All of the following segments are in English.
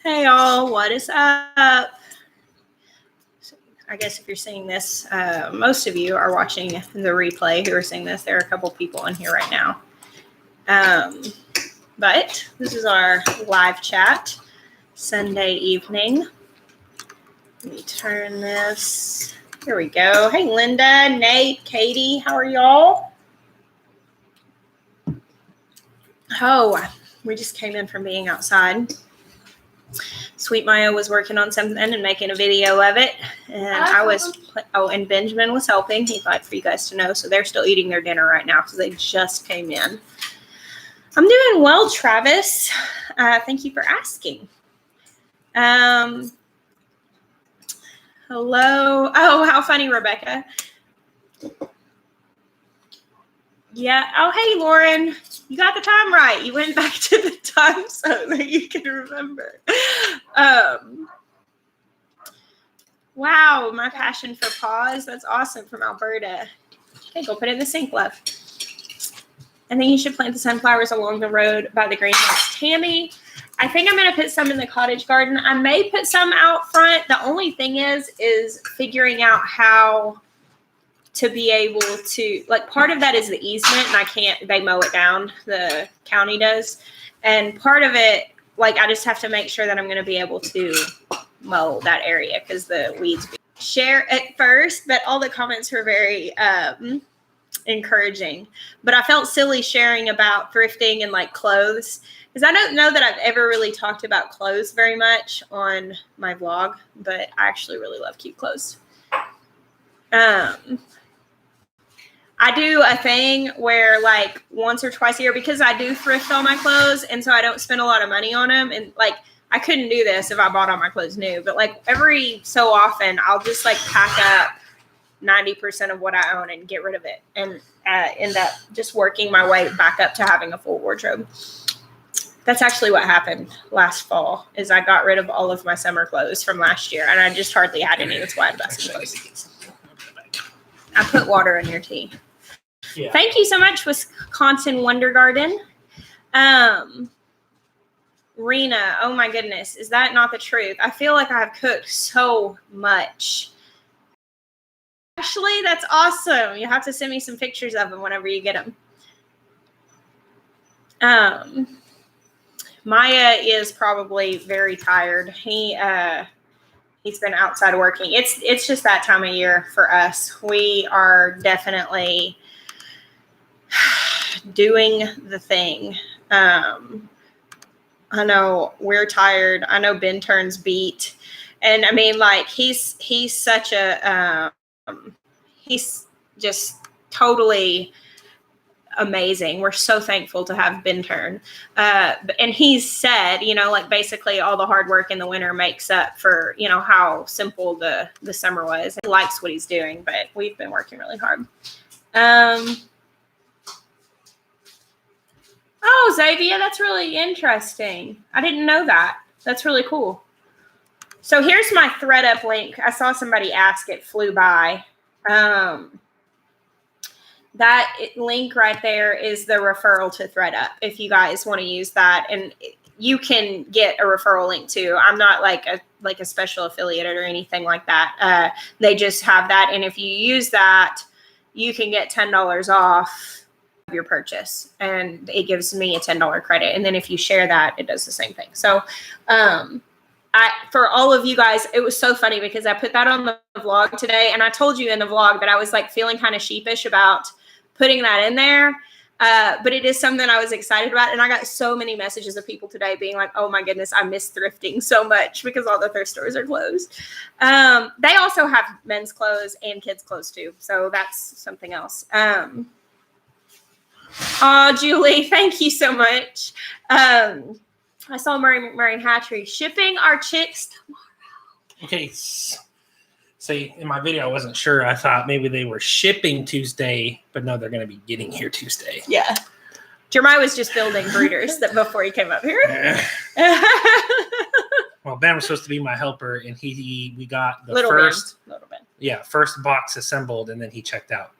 Hey y'all, what is up? I guess if you're seeing this, most of you are watching the replay who are seeing this. There are a couple people in here right now. But this is our live chat Sunday evening. Let me turn this. Here we go. Hey, Linda, Nate, Katie, how are y'all? Oh, we just came in from being outside. Sweet Miah was working on something and making a video of it. And and Benjamin was helping. He'd like for you guys to know. So they're still eating their dinner right now because they just came in. I'm doing well, Travis. Thank you for asking. Hello. Oh, how funny, Rebecca. Yeah. Oh, hey, Lauren. You got the time right. You went back to the time so that you can remember. Wow, my passion for paws. That's awesome from Alberta. Okay, go put it in the sink, love. I think you should plant the sunflowers along the road by the greenhouse. Tammy, I think I'm going to put some in the cottage garden. I may put some out front. The only thing is figuring out how to be able to, like, part of that is the easement, and they mow it down, the county does. And part of it, like, I just have to make sure that I'm going to be able to mow that area because the weeds share at first, but all the comments were very encouraging. But I felt silly sharing about thrifting and like clothes because I don't know that I've ever really talked about clothes very much on my vlog, but I actually really love cute clothes. I do a thing where like once or twice a year, because I do thrift all my clothes and so I don't spend a lot of money on them. And like, I couldn't do this if I bought all my clothes new, but like every so often I'll just like pack up 90% of what I own and get rid of it and end up just working my way back up to having a full wardrobe. That's actually what happened last fall is I got rid of all of my summer clothes from last year and I just hardly had any. That's why I bought some clothes. I put water in your tea. Yeah. Thank you so much, Wisconsin Wonder Garden. Rena, oh my goodness, is that not the truth? I feel like I've cooked so much. Ashley, that's awesome. You have to send me some pictures of them whenever you get them. Miah is probably very tired. He's been outside working. It's just that time of year for us. We are definitely doing the thing. I know we're tired. I know Ben turns beat. And I mean, like, he's such a, he's just totally amazing. We're so thankful to have Ben turn. And he's said, you know, like basically all the hard work in the winter makes up for, you know, how simple the summer was. He likes what he's doing, but we've been working really hard. Oh, Xavier, that's really interesting. I didn't know that. That's really cool. So here's my ThreadUp link. I saw somebody ask, it flew by. That link right there is the referral to ThreadUp if you guys want to use that. And you can get a referral link too. I'm not like a special affiliate or anything like that. They just have that. And if you use that, you can get $10 off your purchase and it gives me a $10 credit. And then if you share that, it does the same thing. So, for all of you guys, it was so funny because I put that on the vlog today and I told you in the vlog that I was like feeling kind of sheepish about putting that in there. But it is something I was excited about. And I got so many messages of people today being like, oh my goodness, I miss thrifting so much because all the thrift stores are closed. They also have men's clothes and kids' clothes too. So that's something else. Oh, Julie, thank you so much. I saw Murray Hatchery shipping our chicks tomorrow. Okay. See, in my video, I wasn't sure. I thought maybe they were shipping Tuesday, but no, they're going to be getting here Tuesday. Yeah. Jeremiah was just building brooders before he came up here. Well, Ben was supposed to be my helper, and we got the Little first Ben. First box assembled, and then he checked out.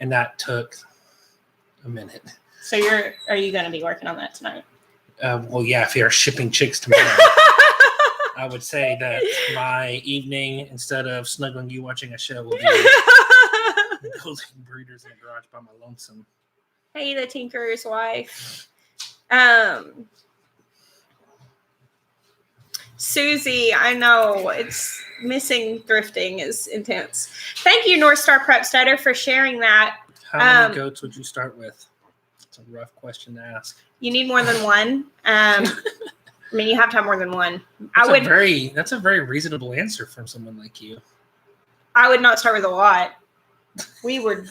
And that took a minute. So are you going to be working on that tonight? Well, yeah, if you're shipping chicks tomorrow. I would say that my evening, instead of snuggling you watching a show, will be building breeders in a garage by my lonesome. Hey, the tinkerer's wife. Susie, I know it's missing thrifting is intense. Thank you, North Star Prep Stutter, for sharing that. How many goats would you start with? It's a rough question to ask. You need more than one. I mean, you have to have more than one. That's a very reasonable answer from someone like you. I would not start with a lot. We were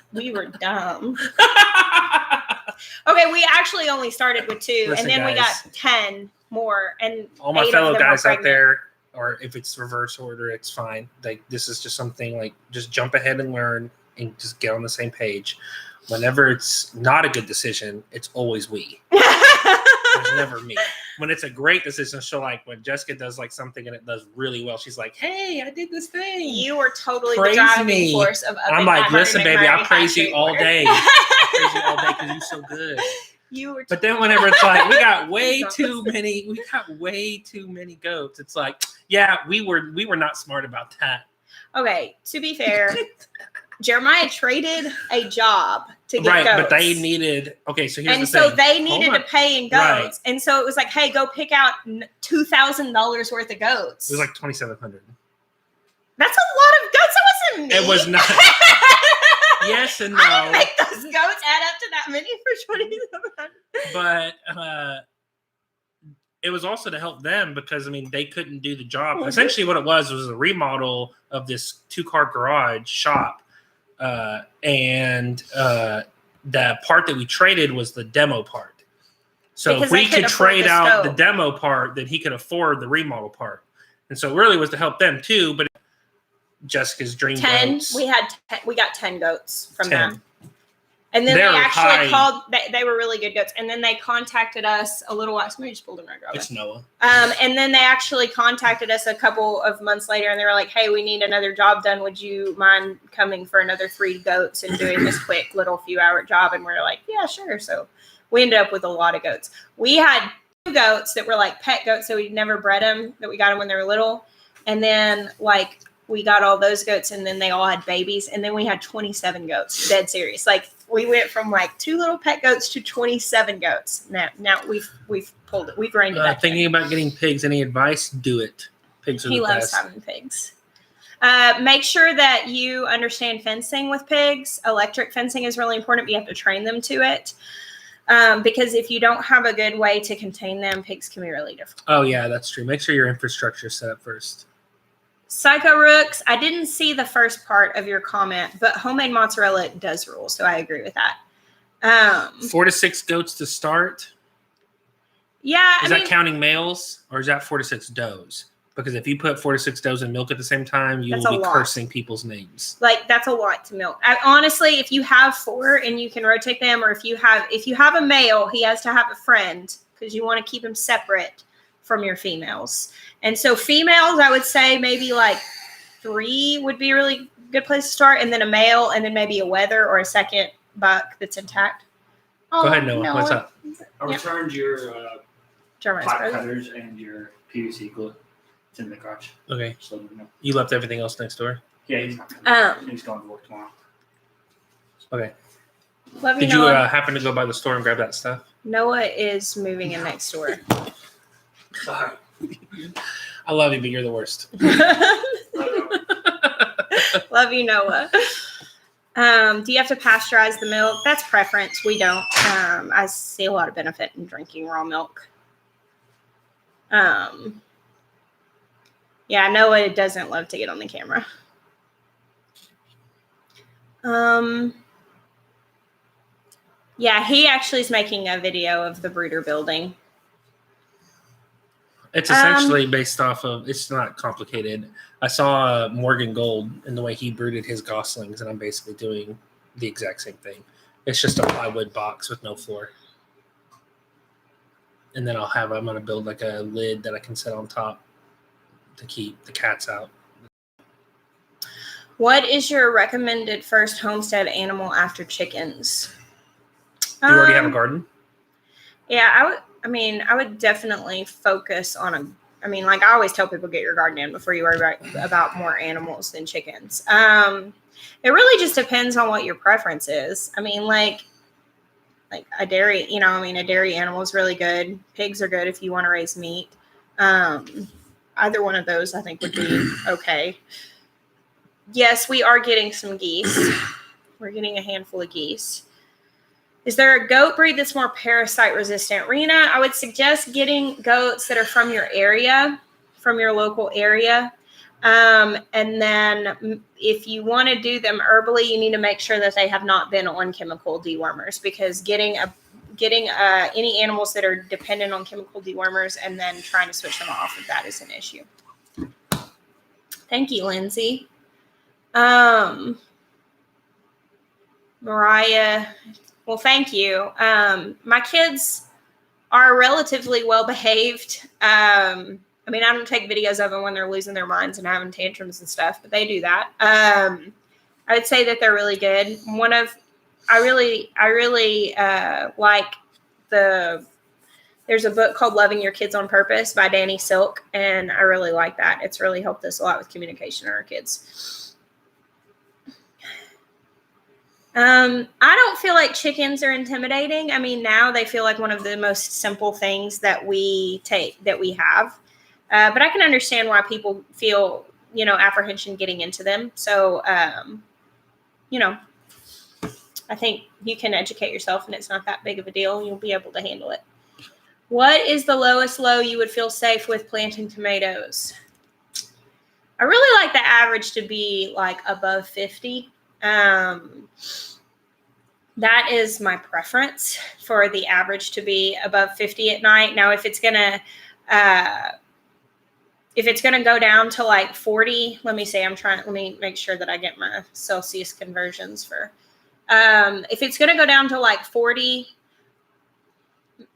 dumb. Okay, we actually only started with 2, Listen, and then we got guys. 10 more, and all my 8 fellow of them guys were out pregnant. there, or if it's reverse order, it's fine. Like, this is just something like, just jump ahead and learn and just get on the same page. Whenever it's not a good decision, it's always we. There's never me. When it's a great decision, she'll like, when Jessica does like something and it does really well, she's like, hey, I did this thing. You were totally Praise the driving me. force of I'm like, listen, baby, I praise you all day. I praise you all day because you're so good. But then whenever it's like, we got way too many goats, it's like, yeah, we were not smart about that. Okay, to be fair, Jeremiah traded a job to get goats. But they needed, okay, so here's the thing. And so they needed to pay in goats. Right. And so it was like, hey, go pick out $2,000 worth of goats. It was like $2,700. That's a lot of goats. That wasn't me. It was not. Yes and no. I didn't make those goats add up to that many for $2,700. But it was also to help them because, I mean, they couldn't do the job. Mm-hmm. Essentially what it was a remodel of this 2-car garage shop. And the part that we traded was the demo part. So because if we could trade out the demo part, then he could afford the remodel part. And so it really was to help them too. But Jessica's dream 10. goats. We got 10 goats from them. And then they actually called. They were really good goats. And then they contacted us a little while. Somebody just pulled in my driveway. It's Noah. And then they actually contacted us a couple of months later, and they were like, "Hey, we need another job done. Would you mind coming for another 3 goats and doing this quick little few-hour job?" And we're like, "Yeah, sure." So we ended up with a lot of goats. We had 2 goats that were like pet goats, so we never bred them. That we got them when they were little, and then like we got all those goats, and then they all had babies, and then we had 27 goats. Dead serious. Like we went from like 2 little pet goats to 27 goats. Now we've pulled it. We've reined it back. Thinking about getting pigs. Any advice? Do it. Pigs are the best. He loves having pigs. Make sure that you understand fencing with pigs. Electric fencing is really important, but you have to train them to it. Because if you don't have a good way to contain them, pigs can be really difficult. Oh yeah, that's true. Make sure your infrastructure is set up first. Psycho Rooks, I didn't see the first part of your comment, but homemade mozzarella does rule, so I agree with that. 4 to 6 goats to start. Yeah. Is that counting males, or is that 4 to 6 does? Because if you put 4 to 6 does in milk at the same time, you will be cursing people's names. Like, that's a lot to milk. Honestly, if you have 4 and you can rotate them, or if you have a male, he has to have a friend because you want to keep him separate from your females. And so females, I would say maybe like 3 would be a really good place to start, and then a male, and then maybe a wether or a second buck that's intact. Go ahead, Noah. What's up? I returned your pot cutters and your PVC glue. It's in the garage. Okay. So, you left everything else next door? Yeah, he's not coming. He's going to work tomorrow. Okay. Did you happen to go by the store and grab that stuff? Noah is moving in next door. Sorry. I love you, but you're the worst. Love you, Noah. Do you have to pasteurize the milk? That's preference. We don't. I see a lot of benefit in drinking raw milk. Yeah, Noah doesn't love to get on the camera. Yeah, he actually is making a video of the brooder building. It's essentially based off of, it's not complicated. I saw Morgan Gold and the way he brooded his goslings, and I'm basically doing the exact same thing. It's just a plywood box with no floor. And then I'm going to build like a lid that I can set on top to keep the cats out. What is your recommended first homestead animal after chickens? Do you already have a garden? Yeah, I would definitely focus on I mean, like I always tell people, get your garden in before you worry about more animals than chickens. It really just depends on what your preference is. I mean, like a dairy, a dairy animal is really good. Pigs are good if you want to raise meat. Either one of those I think would be okay. Yes, we are getting some geese. We're getting a handful of geese. Is there a goat breed that's more parasite resistant? Rena, I would suggest getting goats that are from your area, from your local area. And then if you want to do them herbally, you need to make sure that they have not been on chemical dewormers, because getting any animals that are dependent on chemical dewormers and then trying to switch them off of that is an issue. Thank you, Lindsay. Mariah, well, thank you. My kids are relatively well behaved. I don't take videos of them when they're losing their minds and having tantrums and stuff, but they do that. I would say that they're really good. I really like there's a book called Loving Your Kids on Purpose by Danny Silk, and I really like that. It's really helped us a lot with communication with our kids. I don't feel like chickens are intimidating. I mean, now they feel like one of the most simple things that we have. But I can understand why people feel, apprehension getting into them. So, I think you can educate yourself and it's not that big of a deal. You'll be able to handle it. What is the lowest low you would feel safe with planting tomatoes? I really like the average to be like above 50. That is my preference, for the average to be above 50 at night. Now, if it's gonna go down to like 40, let me make sure that I get my Celsius conversions for, if it's gonna go down to like 40,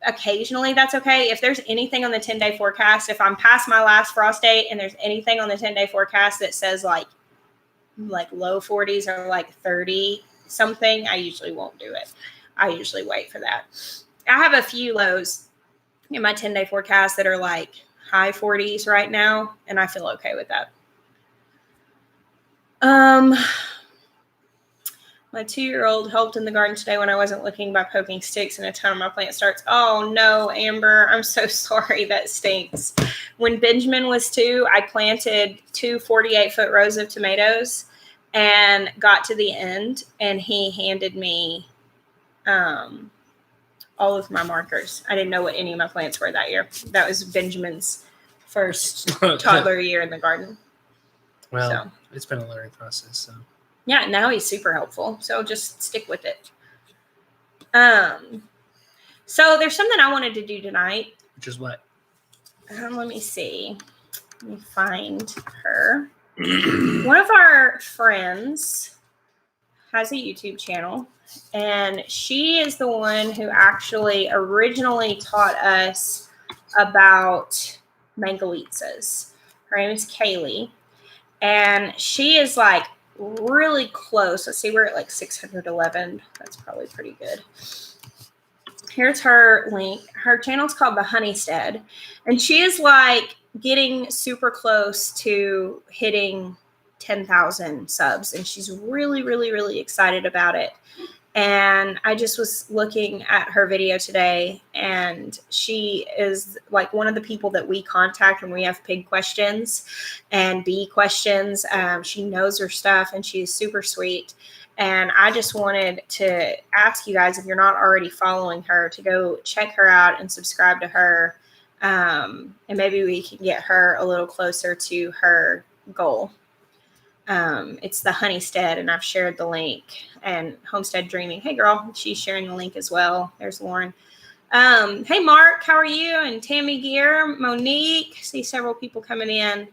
occasionally that's okay. If there's anything on the 10-day forecast, if I'm past my last frost date and there's anything on the 10-day forecast that says like low 40s or like 30 something, I usually won't do it. I usually wait for that. I have a few lows in my 10-day forecast that are like high 40s right now, and I feel okay with that. My 2-year-old helped in the garden today when I wasn't looking by poking sticks, and a ton of my plant starts. Oh no, Amber, I'm so sorry. That stinks. When Benjamin was 2, I planted 2 48-foot rows of tomatoes and got to the end, and he handed me all of my markers. I didn't know what any of my plants were that year. That was Benjamin's first toddler year in the garden. Well, It's been a learning process, so. Yeah, now he's super helpful. So just stick with it. So there's something I wanted to do tonight. Which is what? Let me see. Let me find her. One of our friends has a YouTube channel, and she is the one who actually originally taught us about mangalitzas. Her name is Kaylee, and she is like really close. Let's see, we're at like 611. That's probably pretty good. Here's her link. Her channel's called the Homestead, and she is like getting super close to hitting 10,000 subs, and she's really, really, really excited about it. And I just was looking at her video today, and she is like one of the people that we contact when we have pig questions and bee questions. She knows her stuff, and she's super sweet. And I just wanted to ask you guys, if you're not already following her, to go check her out and subscribe to her. And maybe we can get her a little closer to her goal. It's the Homestead, and I've shared the link. And Homestead Dreaming. Hey, girl, she's sharing the link as well. There's Lauren. Hey, Mark, how are you? And Tammy Gear, Monique. See several people coming in.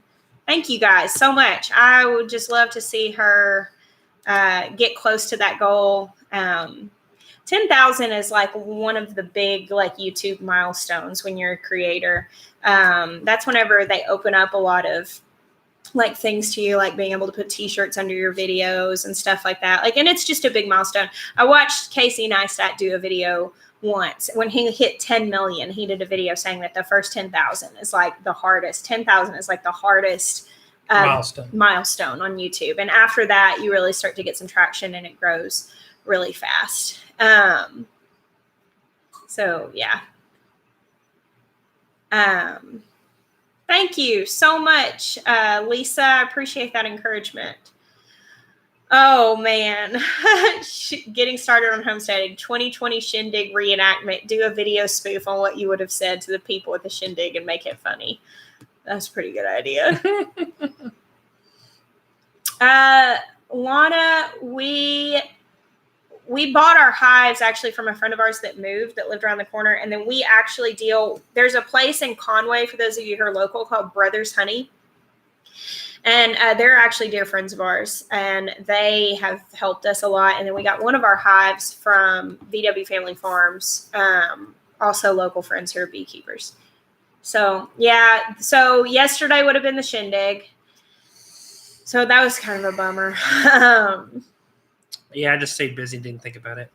Thank you guys so much. I would just love to see her get close to that goal. 10,000 is like one of the big like YouTube milestones when you're a creator. That's whenever they open up a lot of like things to you, like being able to put t-shirts under your videos and stuff like that. Like, and it's just a big milestone. I watched Casey Neistat do a video once when he hit 10 million. He did a video saying that the first 10,000 is like the hardest. 10,000 is like the hardest milestone on YouTube. And after that, you really start to get some traction and it grows really fast. So yeah. Thank you so much, Lisa. I appreciate that encouragement. Oh, man. Getting started on homesteading. 2020 Shindig reenactment. Do a video spoof on what you would have said to the people at the Shindig and make it funny. That's a pretty good idea. Lana, we bought our hives actually from a friend of ours that moved, that lived around the corner. And then we actually there's a place in Conway, for those of you who are local, called Brothers Honey. And they're actually dear friends of ours. And they have helped us a lot. And then we got one of our hives from VW Family Farms, also local friends who are beekeepers. So, yeah. So yesterday would have been the Shindig. So that was kind of a bummer. Yeah, I just stayed busy, didn't think about it.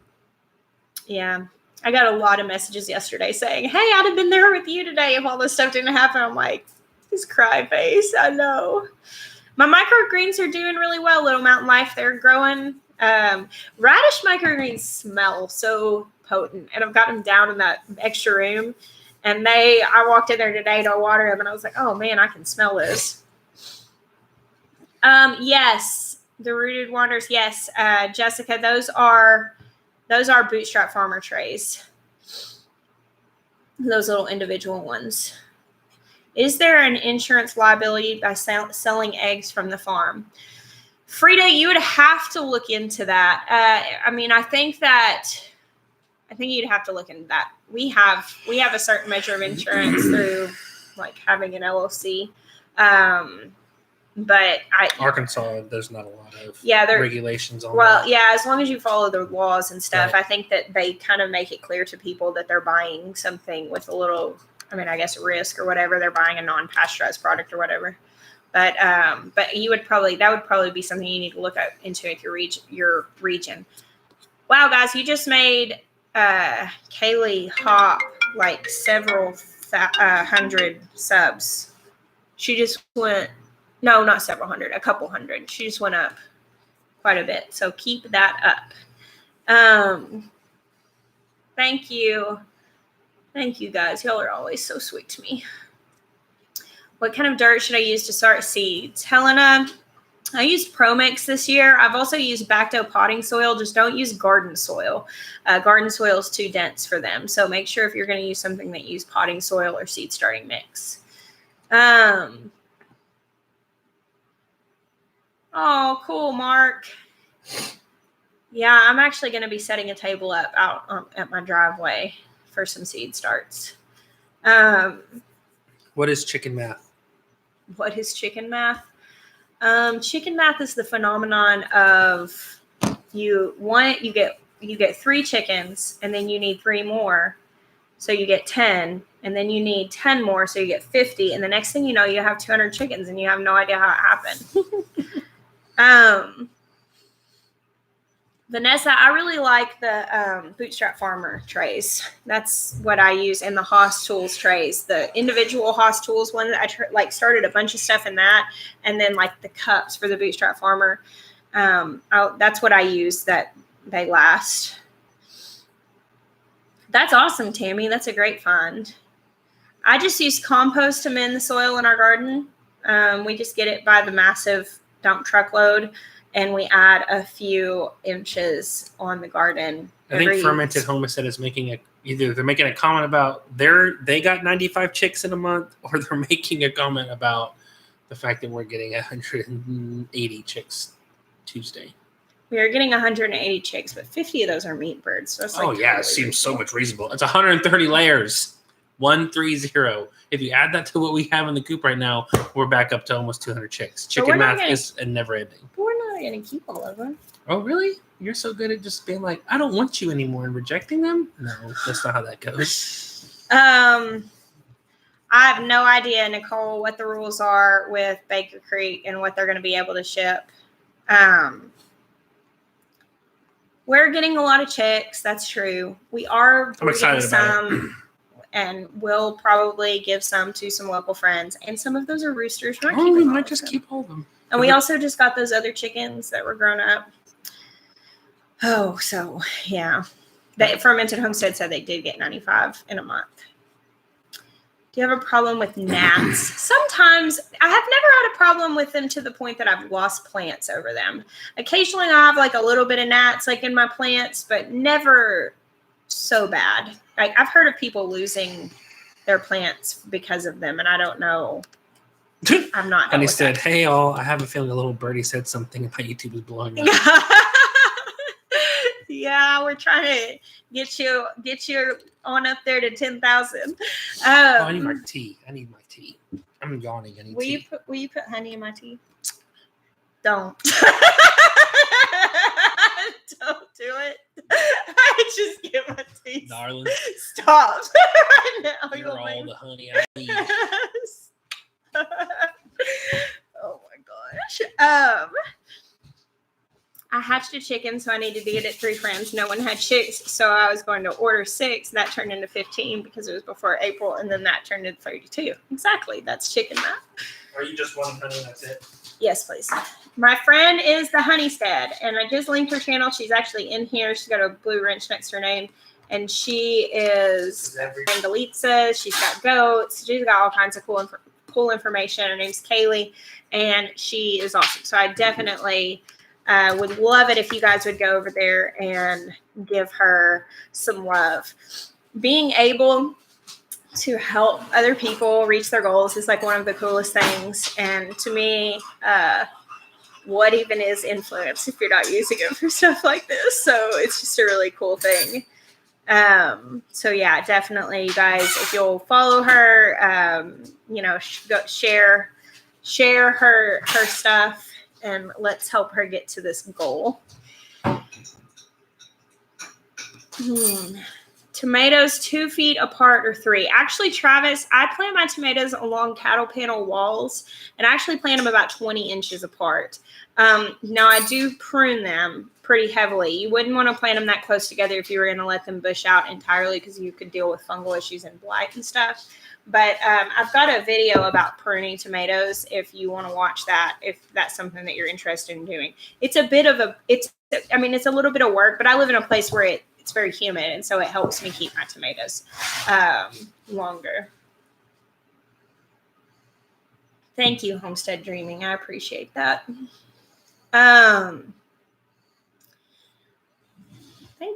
Yeah. I got a lot of messages yesterday saying, hey, I'd have been there with you today if all this stuff didn't happen. I'm like, this cry face. I know. My microgreens are doing really well. Little Mountain Life, they're growing. Radish microgreens smell so potent. And I've got them down in that extra room. And I walked in there today to water them. And I was like, oh, man, I can smell this. Yes. The Rooted Wonders, yes, Jessica, those are Bootstrap Farmer trays. Those little individual ones. Is there an insurance liability by selling eggs from the farm? Frida, you would have to look into that. I think you'd have to look into that. We have a certain measure of insurance through like having an LLC. But Arkansas, there's not a lot of regulations on that. Well, yeah, as long as you follow the laws and stuff, right. I think that they kind of make it clear to people that they're buying something with a little, I guess risk or whatever. They're buying a non-pasteurized product or whatever. But that would probably be something you need to look into with your region. Wow, guys, you just made Kaylee hop like several hundred subs. She just went. No, not several hundred, a couple hundred. She just went up quite a bit. So keep that up. Thank you. Thank you, guys. Y'all are always so sweet to me. What kind of dirt should I use to start seeds? Helena, I used ProMix this year. I've also used Bacto potting soil. Just don't use garden soil. Garden soil is too dense for them. So make sure if you're going to use something that use potting soil or seed starting mix. Oh, cool, Mark. Yeah, I'm actually going to be setting a table up out at my driveway for some seed starts. What is chicken math? What is chicken math? Chicken math is the phenomenon of you get 3 chickens and then you need 3 more. So you get 10 and then you need 10 more. So you get 50. And the next thing you know, you have 200 chickens and you have no idea how it happened. Vanessa, I really like the Bootstrap Farmer trays. That's what I use, in the Haas Tools trays, the individual Haas Tools one. I started a bunch of stuff in that, and then like the cups for the Bootstrap Farmer. That's what I use. That they last. That's awesome, Tammy. That's a great find. I just use compost to mend the soil in our garden. We just get it by the massive dump truck load, and we add a few inches on the garden. I think Fermented Homestead is either they're making a comment about they got 95 chicks in a month, or they're making a comment about the fact that we're getting 180 chicks Tuesday. We are getting 180 chicks, but 50 of those are meat birds. So it seems so much reasonable. It's 130 layers. 130. If you add that to what we have in the coop right now, we're back up to almost 200 chicks. Chicken math is a never ending. But we're not going to keep all of them. Oh, really? You're so good at just being like, I don't want you anymore, and rejecting them? No, that's not how that goes. I have no idea, Nicole, what the rules are with Baker Creek and what they're going to be able to ship. We're getting a lot of chicks. That's true. We are breeding some, and we'll probably give some to some local friends. And some of those are roosters. We might just keep all of them. And we also just got those other chickens that were grown up. Oh, so yeah. The Fermented Homestead said they did get 95 in a month. Do you have a problem with gnats? Sometimes. I have never had a problem with them to the point that I've lost plants over them. Occasionally I have like a little bit of gnats like in my plants, but never so bad. Like I've heard of people losing their plants because of them, and I don't know. I'm not. And he said, "Hey, all, I have a feeling a little birdie said something and my YouTube is blowing up." Yeah, we're trying to get you on up there to 10,000. I need my tea. I'm yawning. I need tea. Will you put honey in my tea? Don't. Don't do it. I just get my tea. Darling. Stop. Right now. You're all the honey I need. Oh my gosh. I hatched a chicken, so I needed to get it 3 frames. No one had chicks, so I was going to order 6. That turned into 15 because it was before April, and then that turned into 32. Exactly. That's chicken math. Are you just wanting honey and that's it? Yes, please. My friend is the Homestead, and I just linked her channel. She's actually in here. She's got a blue wrench next to her name, and she is Mandalitza. She's got goats. She's got all kinds of cool information. Her name's Kaylee, and she is awesome. So I definitely would love it if you guys would go over there and give her some love. Being able to help other people reach their goals is like one of the coolest things. And to me, what even is influence if you're not using it for stuff like this? So it's just a really cool thing. So yeah, definitely you guys, if you'll follow her, go share her stuff, and let's help her get to this goal. Tomatoes 2 feet apart or 3. Actually, Travis, I plant my tomatoes along cattle panel walls, and I actually plant them about 20 inches apart. Now, I do prune them pretty heavily. You wouldn't want to plant them that close together if you were going to let them bush out entirely, because you could deal with fungal issues and blight and stuff. But I've got a video about pruning tomatoes if you want to watch that, if that's something that you're interested in doing. It's a little bit of work, but I live in a place where it's very humid, and so it helps me keep my tomatoes longer. Thank you, Homestead Dreaming. I appreciate that. Thank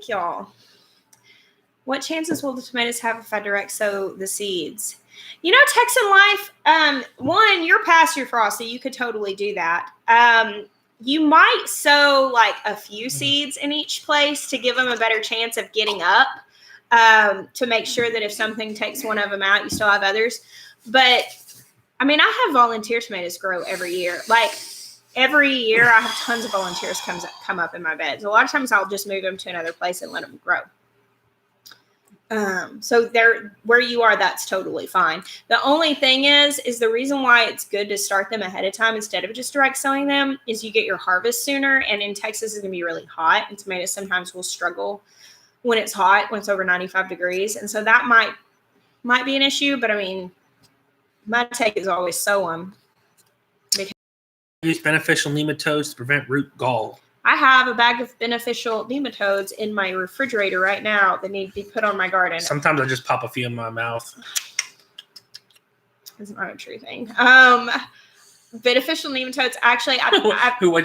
y'all. What chances will the tomatoes have if I direct sow the seeds? Texan Life, one, you're past your frosty. You could totally do that. You might sow like a few seeds in each place to give them a better chance of getting up, to make sure that if something takes one of them out, you still have others. But I have volunteer tomatoes grow every year. Like every year I have tons of volunteers come up in my beds. A lot of times I'll just move them to another place and let them grow. So there, where you are, that's totally fine. The only thing is the reason why it's good to start them ahead of time instead of just direct sowing them is you get your harvest sooner. And in Texas, it's going to be really hot, and tomatoes sometimes will struggle when it's hot, when it's over 95 degrees. And so that might be an issue, but my take is always sow them. Use beneficial nematodes to prevent root gall. I have a bag of beneficial nematodes in my refrigerator right now that need to be put on my garden. Sometimes I just pop a few in my mouth. It's not a true thing. Beneficial nematodes, actually.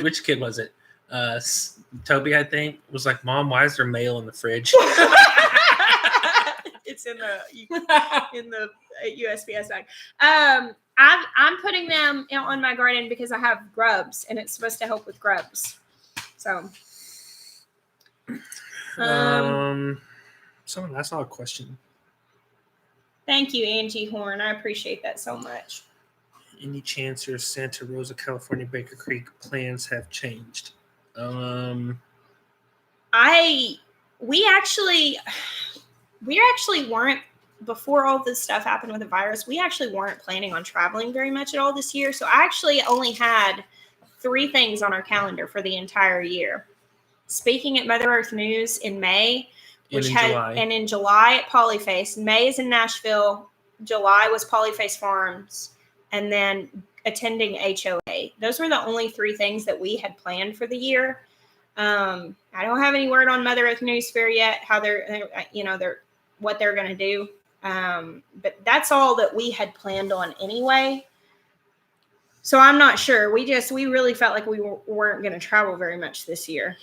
Which kid was it? Toby, I think, was like, "Mom, why is there mail in the fridge?" It's in the USPS bag. I'm putting them on my garden because I have grubs, and it's supposed to help with grubs. So, someone asked a question. Thank you, Angie Horn. I appreciate that so much. Any chance your Santa Rosa, California, Baker Creek plans have changed? We actually weren't before all this stuff happened with the virus, we actually weren't planning on traveling very much at all this year. So I actually only had 3 things on our calendar for the entire year. Speaking at Mother Earth News in May, and in July at Polyface. May is in Nashville. July was Polyface Farms, and then attending HOA. Those were the only 3 things that we had planned for the year. I don't have any word on Mother Earth News Fair yet, how they're what they're going to do. But that's all that we had planned on anyway. So I'm not sure. We really felt like we weren't going to travel very much this year.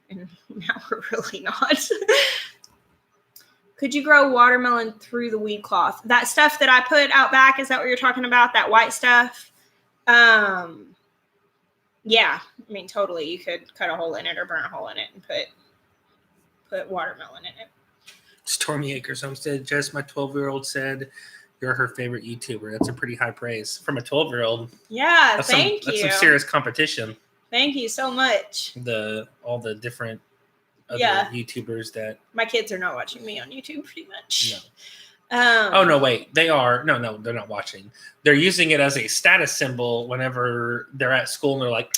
And now we're really not. Could you grow watermelon through the weed cloth? That stuff that I put out back, is that what you're talking about? That white stuff? Yeah. I mean, totally. You could cut a hole in it or burn a hole in it and put watermelon in it. Stormy Acres Homestead. Jess, my 12-year-old said you're her favorite YouTuber. That's a pretty high praise from a 12-year-old. Yeah, thank you. That's some serious competition. Thank you so much. All the different other YouTubers that my kids are not watching me on YouTube pretty much. No. Oh no, wait. They are. No, they're not watching. They're using it as a status symbol whenever they're at school and they're like,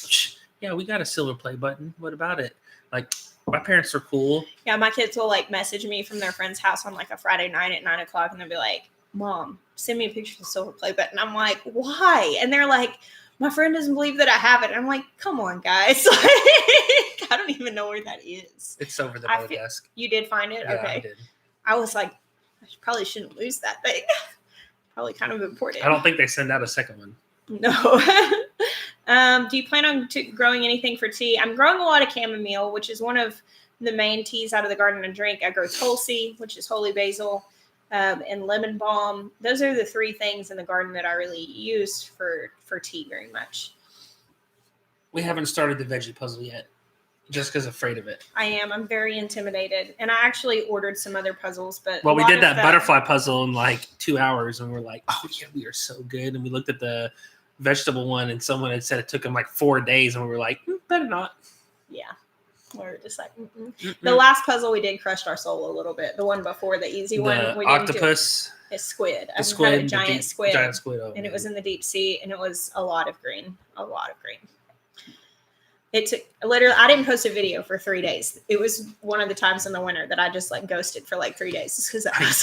yeah, we got a silver play button. What about it? Like, my parents are cool. Yeah, my kids will like message me from their friend's house on like a Friday night at 9:00 and they'll be like, Mom, send me a picture of the silver play button. I'm like, why? And they're like, my friend doesn't believe that I have it. And I'm like, come on, guys. I don't even know where that is. It's over the desk. You did find it? Yeah, okay. I did. I was like, I probably shouldn't lose that thing. Probably kind of important. I don't think they send out a second one. No. Do you plan on growing anything for tea? I'm growing a lot of chamomile, which is one of the main teas out of the garden to drink. I grow tulsi, which is holy basil. And lemon balm. Those are the 3 things in the garden that I really use for tea very much. We haven't started the veggie puzzle yet. Jessica's afraid of it. I am. I'm very intimidated. And I actually ordered some other puzzles, but we did that butterfly puzzle in like 2 hours, and we're like, oh yeah, we are so good. And we looked at the vegetable one, and someone had said it took them like 4 days, and we were like, better not. Yeah. We're just like, The last puzzle we did crushed our soul a little bit. The one before, the easy one, we octopus, a squid. The squid, had a giant squid. Giant squid, and it was in the deep sea, and it was a lot of green. It took literally. I didn't post a video for 3 days. It was one of the times in the winter that I just like ghosted for like 3 days because I was.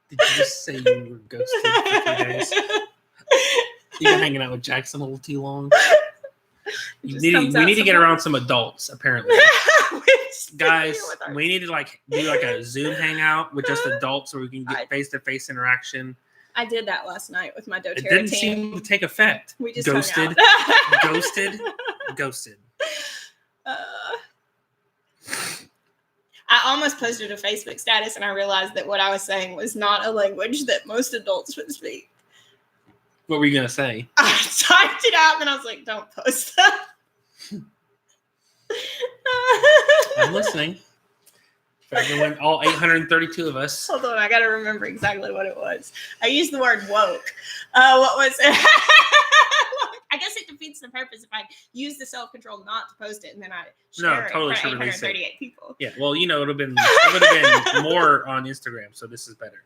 Did you just say you were ghosted for 3 days? You've been hanging out with Jackson a little too long. We need to get around some adults, apparently. Guys, we need to like do like a Zoom hangout with just adults so we can get face-to-face interaction. I did that last night with my doTERRA team. It didn't seem to take effect. We just ghosted. I almost posted a Facebook status and I realized that what I was saying was not a language that most adults would speak. What were you going to say? I typed it out and I was like, don't post that. I'm listening. For everyone, all 832 of us. Hold on, I got to remember exactly what it was. I used the word woke. What was it? I guess it defeats the purpose if I use the self-control not to post it and then I share it for 838 people. Yeah, well, it would have been more on Instagram, so this is better.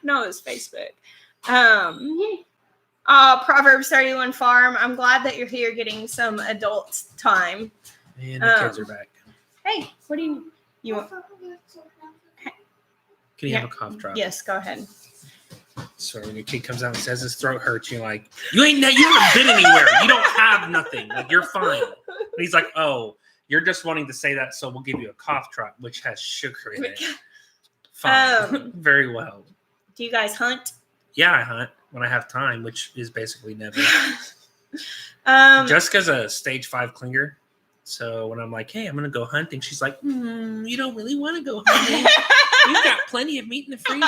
No, it's Facebook. Proverbs 31 Farm. I'm glad that you're here getting some adult time. And the kids are back. Hey, what do you want? Can you have a cough drop? Yes, go ahead. So when your kid comes out and says his throat hurts, you're like, you haven't been anywhere. You don't have nothing. Like, you're fine. And he's like, oh, you're just wanting to say that, so we'll give you a cough drop, which has sugar in it. Fine. Very well. Do you guys hunt? Yeah, I hunt when I have time, which is basically never. Jessica's a stage 5 clinger. So when I'm like, hey, I'm going to go hunting, she's like, you don't really want to go hunting. You've got plenty of meat in the freezer.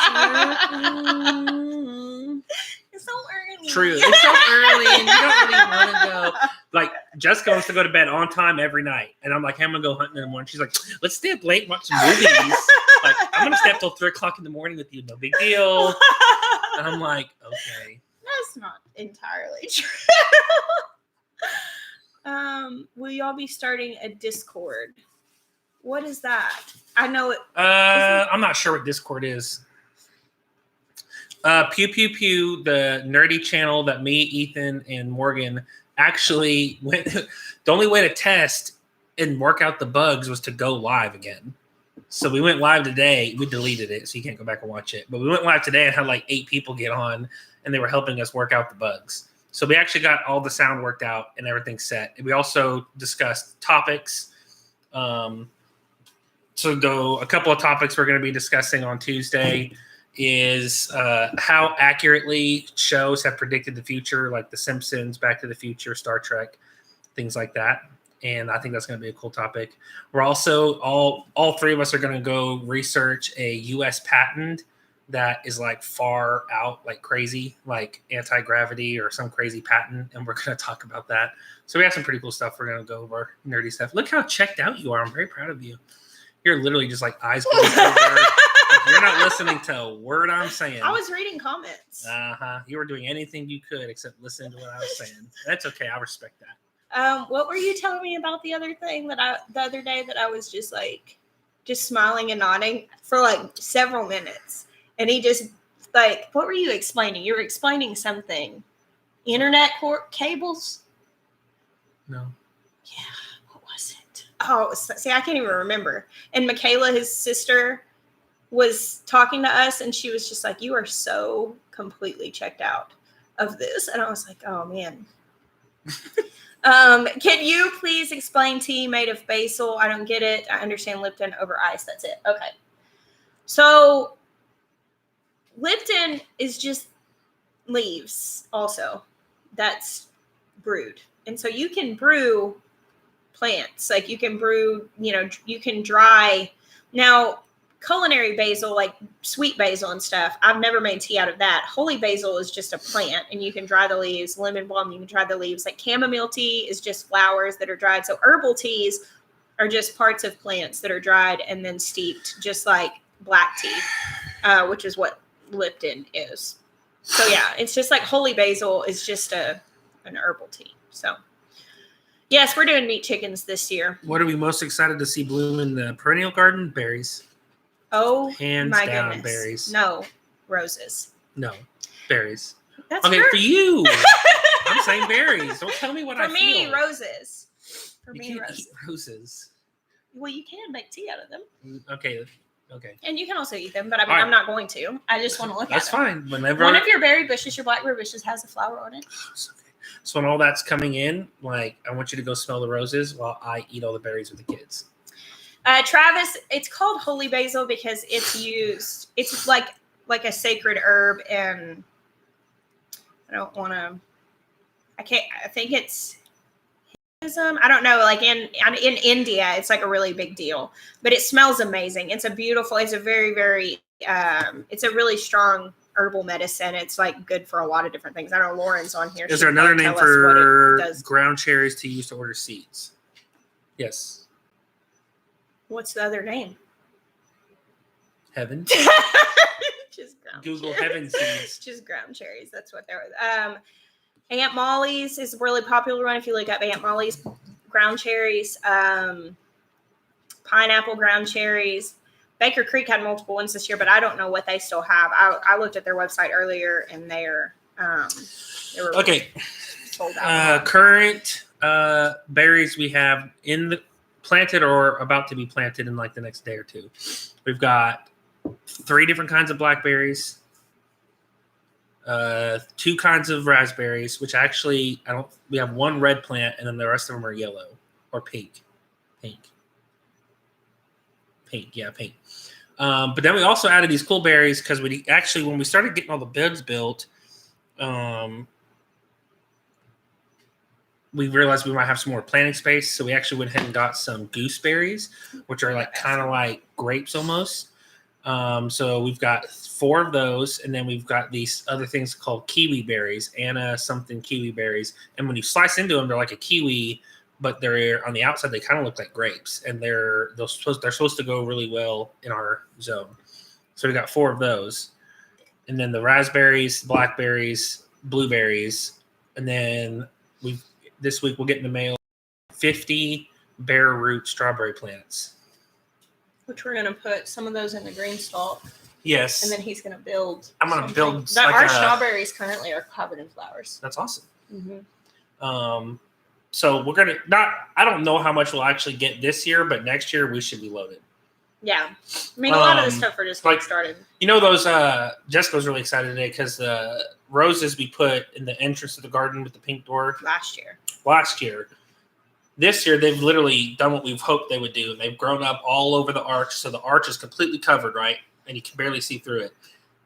It's so early. True. It's so early and you don't really want to go. Like, Jessica wants to go to bed on time every night. And I'm like, hey, I'm going to go hunting in the morning. She's like, let's stay up late and watch some movies. Like, I'm going to stay up till 3 o'clock in the morning with you. No big deal. And I'm like, okay. That's not entirely true. Will y'all be starting a Discord? What is that? I know it. I'm not sure what Discord is. Pew Pew Pew, the nerdy channel that me, Ethan, and Morgan actually went. The only way to test and work out the bugs was to go live again. So we went live today. We deleted it, so you can't go back and watch it. But we went live today and had like 8 people get on, and they were helping us work out the bugs. So we actually got all the sound worked out and everything set. And we also discussed topics. So a couple of topics we're going to be discussing on Tuesday is how accurately shows have predicted the future, like The Simpsons, Back to the Future, Star Trek, things like that. And I think that's going to be a cool topic. We're also, all 3 of us are going to go research a U.S. patent that is like far out, like crazy, like anti-gravity or some crazy patent. And we're going to talk about that. So we have some pretty cool stuff. We're going to go over nerdy stuff. Look how checked out you are. I'm very proud of you. You're literally just like eyes glazed over. You're not listening to a word I'm saying. I was reading comments. You were doing anything you could except listen to what I was saying. That's okay. I respect that. What were you telling me about the other thing the other day that I was just smiling and nodding for like several minutes, and he just like, what were you explaining? You were explaining something. Internet cables? No. Yeah. What was it? Oh, see, I can't even remember. And Michaela, his sister, was talking to us, and she was just like, you are so completely checked out of this. And I was like, oh man. Can you please explain tea made of basil? I don't get it. I understand Lipton over ice. That's it. Okay. So Lipton is just leaves also. That's brewed. And so you can brew plants. Like you can brew, you can dry. Now, culinary basil, like sweet basil and stuff, I've never made tea out of that. Holy basil is just a plant, and you can dry the leaves. Lemon balm, you can dry the leaves. Like chamomile tea is just flowers that are dried. So herbal teas are just parts of plants that are dried and then steeped, just like black tea, which is what Lipton is. So yeah, it's just like holy basil is just an herbal tea. So yes, we're doing meat chickens this year. What are we most excited to see bloom in the perennial garden? Berries. Oh, hands my down, goodness. berries. No, roses. No, berries. That's okay, her. for you. I'm saying berries. Don't tell me what I feel. For me, roses. You can't eat roses. Well, you can make tea out of them. Okay. And you can also eat them, but I mean, right. I'm not going to. I just want to look That's at them. fine. Whenever one of your berry bushes, your blackberry bushes, has a flower on it. So when all that's coming in, like I want you to go smell the roses while I eat all the berries with the kids. Travis, it's called holy basil because it's like a sacred herb, and I think it's Hinduism. I don't know, like in India, it's like a really big deal, but it smells amazing. It's a very, very, it's a really strong herbal medicine. It's like good for a lot of different things. I know Lauren's on here. Is there another name for ground cherries to use to order seeds? Yes. What's the other name? Heaven. Just ground Google cherries. heaven seeds. Just ground cherries. That's what they're. Aunt Molly's is a really popular one. If you look up Aunt Molly's ground cherries, pineapple ground cherries. Baker Creek had multiple ones this year, but I don't know what they still have. I looked at their website earlier, and they were okay. Sold out. Current berries we have in the planted or about to be planted in like the next day or two. We've got 3 different kinds of blackberries, 2 kinds of raspberries, which actually we have 1 red plant, and then the rest of them are yellow or pink. Yeah, pink. But then we also added these cool berries because when we started getting all the beds built, we realized we might have some more planting space, so we actually went ahead and got some gooseberries, which are like kind of like grapes almost. So we've got 4 of those, and then we've got these other things called kiwi berries, Anna something kiwi berries. And when you slice into them, they're like a kiwi, but they're on the outside they kind of look like grapes, and they're supposed to go really well in our zone. So we got 4 of those, and then the raspberries, blackberries, blueberries, and then this week we'll get in the mail 50 bare root strawberry plants. Which we're gonna put some of those in the green stalk. Yes. And then he's gonna build. I'm gonna build. Our strawberries currently are covered in flowers. That's awesome. Mm-hmm. So we're gonna I don't know how much we'll actually get this year, but next year we should be loaded. Yeah, I mean a lot of the stuff we're just getting started. You know those. Jessica's really excited today because the roses we put in the entrance of the garden with the pink door last year. This year they've literally done what we've hoped they would do. They've grown up all over the arch, so the arch is completely covered, right? And you can barely see through it.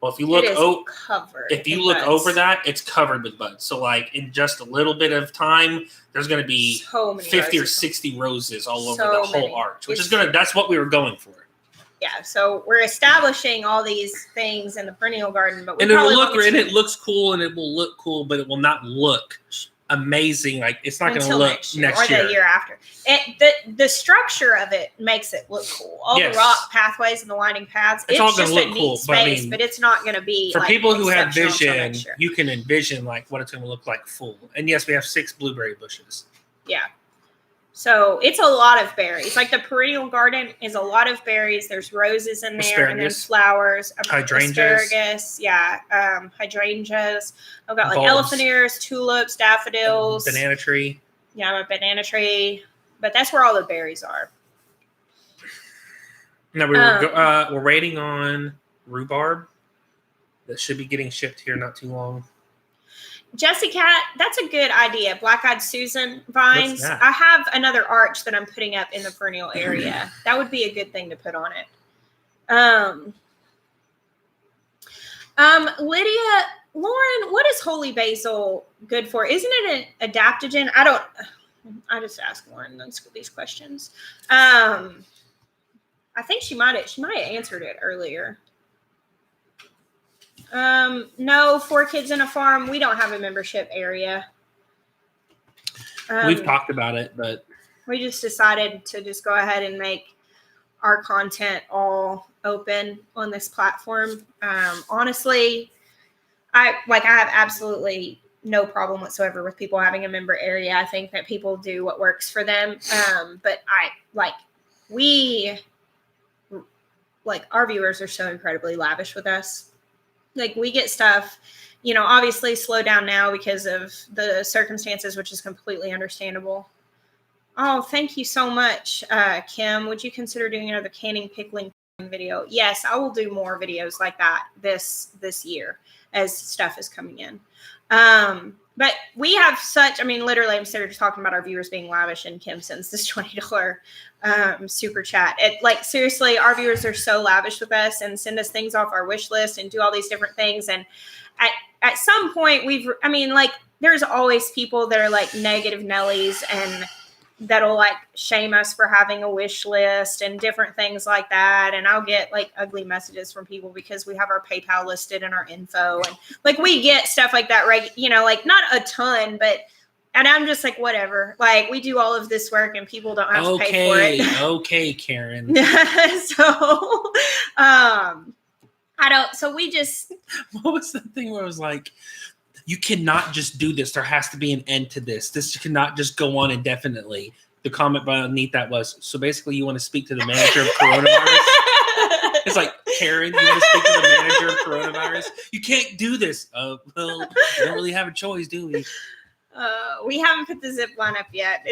Well, if you look over that, it's covered with buds. So, like in just a little bit of time, there's going to be 50 or 60 roses all over the whole arch, which is that's what we were going for. Yeah, so we're establishing all these things in the perennial garden, but it looks cool, and it will look cool, but it will not look amazing. Like it's not going to look next year or the year after. The structure of it makes it look cool. All the rock pathways and the winding paths. It's all going to look cool, space, but it's not going to be for people who have vision. You can envision like what it's going to look like full. And yes, we have 6 blueberry bushes. Yeah. So it's a lot of berries. Like the perennial garden is a lot of berries. There's roses in there, and then flowers, hydrangeas, hydrangeas. I've got like elephant ears, tulips, daffodils, banana tree. Yeah, I'm a banana tree, but that's where all the berries are. Now we're waiting on rhubarb. That should be getting shipped here not too long. Jessie Cat, that's a good idea. Black-eyed Susan vines. I have another arch that I'm putting up in the perennial area. That would be a good thing to put on it. Lydia, Lauren, what is holy basil good for? Isn't it an adaptogen? I just asked Lauren these questions. I think she might have answered it earlier. No, 4 kids in a farm. We don't have a membership area. We've talked about it, but we just decided to just go ahead and make our content all open on this platform. Honestly, I have absolutely no problem whatsoever with people having a member area. I think that people do what works for them. But our viewers are so incredibly lavish with us. Like we get stuff, obviously slow down now because of the circumstances, which is completely understandable. Oh, thank you so much, Kim. Would you consider doing another canning pickling video? Yes, I will do more videos like that this year as stuff is coming in. But we have literally, I'm sitting just talking about our viewers being lavish, and Kim sends this $20 super chat. Seriously, our viewers are so lavish with us and send us things off our wish list and do all these different things. And at some point there's always people that are like negative Nellies and that'll like shame us for having a wish list and different things like that. And I'll get like ugly messages from people because we have our PayPal listed and our info, and like we get stuff like that, right? Not a ton, but and I'm just like, whatever. Like we do all of this work and people don't have to pay for it. Okay, Karen. So so we just what was the thing where I was like, you cannot just do this. There has to be an end to this. This cannot just go on indefinitely. The comment beneath that was, so basically you want to speak to the manager of coronavirus? It's like, Karen, you want to speak to the manager of coronavirus? You can't do this. Well, we don't really have a choice, do we? We haven't put the zip line up yet.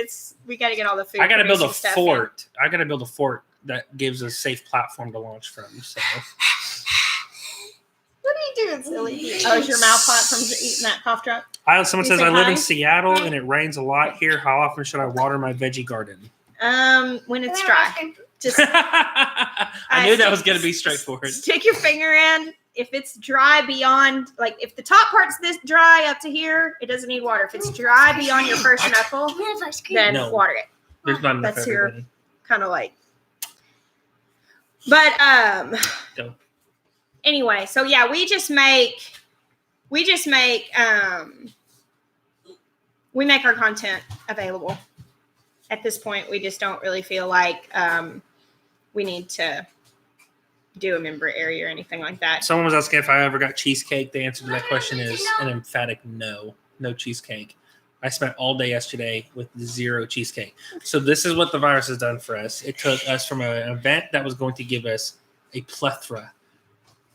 We got to get all the food. I got to build a fort. I got to build a fort that gives a safe platform to launch from. So. What are you doing, silly? Oh, is your mouth hot from eating that cough drop? Someone says, I live in Seattle and it rains a lot here. How often should I water my veggie garden? When it's dry. Just I knew that was going to be straightforward. Stick your finger in. If it's dry beyond, like if the top part's this dry up to here, it doesn't need water. If it's dry beyond your first knuckle, then water it. There's not enough. That's your kind of like. But Go. Anyway, so yeah, we make our content available. At this point, we just don't really feel like we need to do a member area or anything like that. Someone was asking if I ever got cheesecake. The answer to that question is an emphatic no. No cheesecake. I spent all day yesterday with 0 cheesecake. So this is what the virus has done for us. It took us from an event that was going to give us a plethora,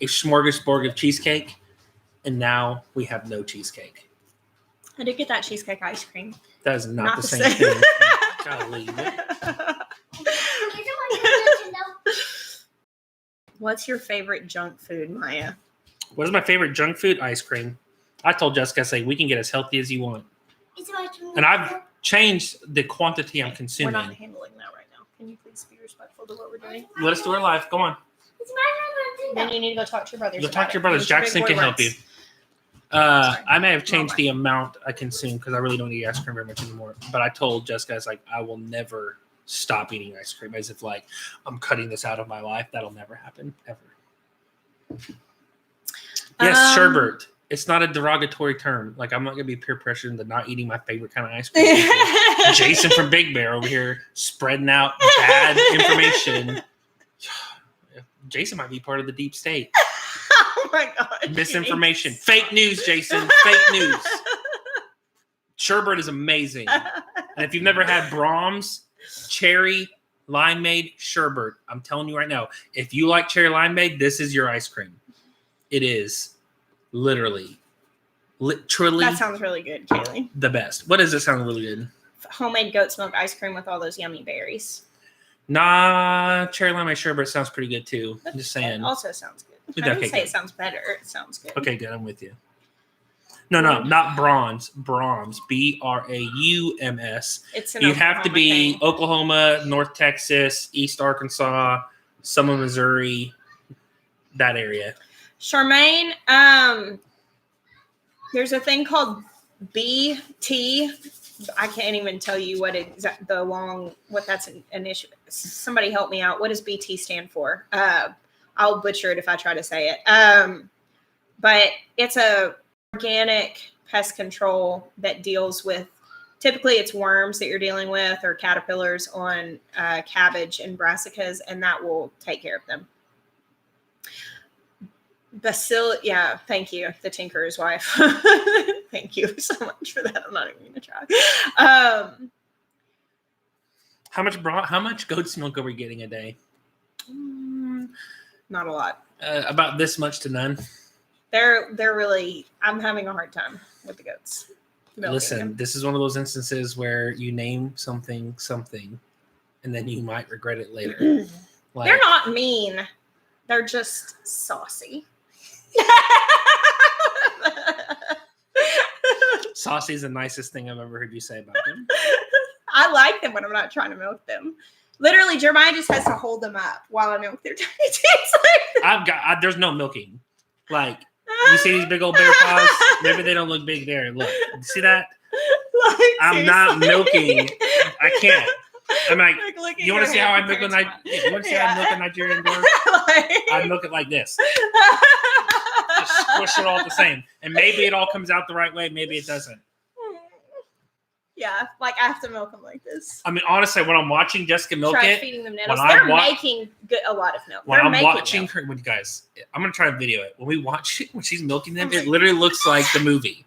a smorgasbord of cheesecake, and now we have no cheesecake. I did get that cheesecake ice cream. That is not the same thing. Golly. What's your favorite junk food, Miah? What is my favorite junk food? Ice cream. I told Jessica, I say, we can get as healthy as you want. And I've changed the quantity I'm consuming. We're not handling that right now. Can you please be respectful to what we're doing? Let us do our life. Go on. Then you need to go talk to your brothers. Go talk to your brothers. Jackson can help you. I may have changed the amount I consume because I really don't eat ice cream very much anymore. But I told Jessica, I was like, I will never stop eating ice cream, as if like I'm cutting this out of my life. That'll never happen, ever. Yes, sherbet. It's not a derogatory term. Like, I'm not going to be peer pressured into not eating my favorite kind of ice cream. Jason from Big Bear over here spreading out bad information. Jason might be part of the deep state. Oh my God. Misinformation. Fake news, Jason. Fake news. Sherbet is amazing. And if you've never had Brahms cherry limeade sherbet, I'm telling you right now, if you like cherry limeade, this is your ice cream. It is literally that sounds really good, Kaylee. The best. What does it sound really good? Homemade goat's milk ice cream with all those yummy berries. Nah, cherry limeade sherbet sounds pretty good too. I'm just saying. It also sounds good. I didn't say it sounds better. It sounds good. Okay, good. I'm with you. No, not Brahms. Brahms. Brams. It's you have to be Oklahoma, North Texas, East Arkansas, some of Missouri, that area. Charmaine, there's a thing called BT. I can't even tell you what that's an initiative. Somebody help me out. What does BT stand for? I'll butcher it if I try to say it. But it's a organic pest control that deals with, typically it's worms that you're dealing with or caterpillars on cabbage and brassicas, and that will take care of them. Basil, yeah, thank you. The tinkerer's wife. Thank you so much for that. I'm not even gonna try. How much goat's milk are we getting a day? Not a lot. About this much to none. They're really. I'm having a hard time with the goats. Listen, this is one of those instances where you name something, and then you might regret it later. Like, they're not mean. They're just saucy. Saucy is the nicest thing I've ever heard you say about them. I like them when I'm not trying to milk them. Literally, Jeremiah just has to hold them up while I milk their tiny teeth. There's no milking. Like, you see these big old bear paws? Maybe they don't look big there. Look, you see that? Like, I'm not milking. I can't. I'm like you want to see how I milk a Nigerian dwarf? I milk it like this. Just squish it all the same. And maybe it all comes out the right way. Maybe it doesn't. Yeah, like I have to milk them like this. I mean, honestly, when I'm watching Jessica milk feeding them nettles. They're making a lot of milk. When I'm watching her, you guys, I'm going to try and video it. When we watch it, when she's milking them, it literally looks like the movie.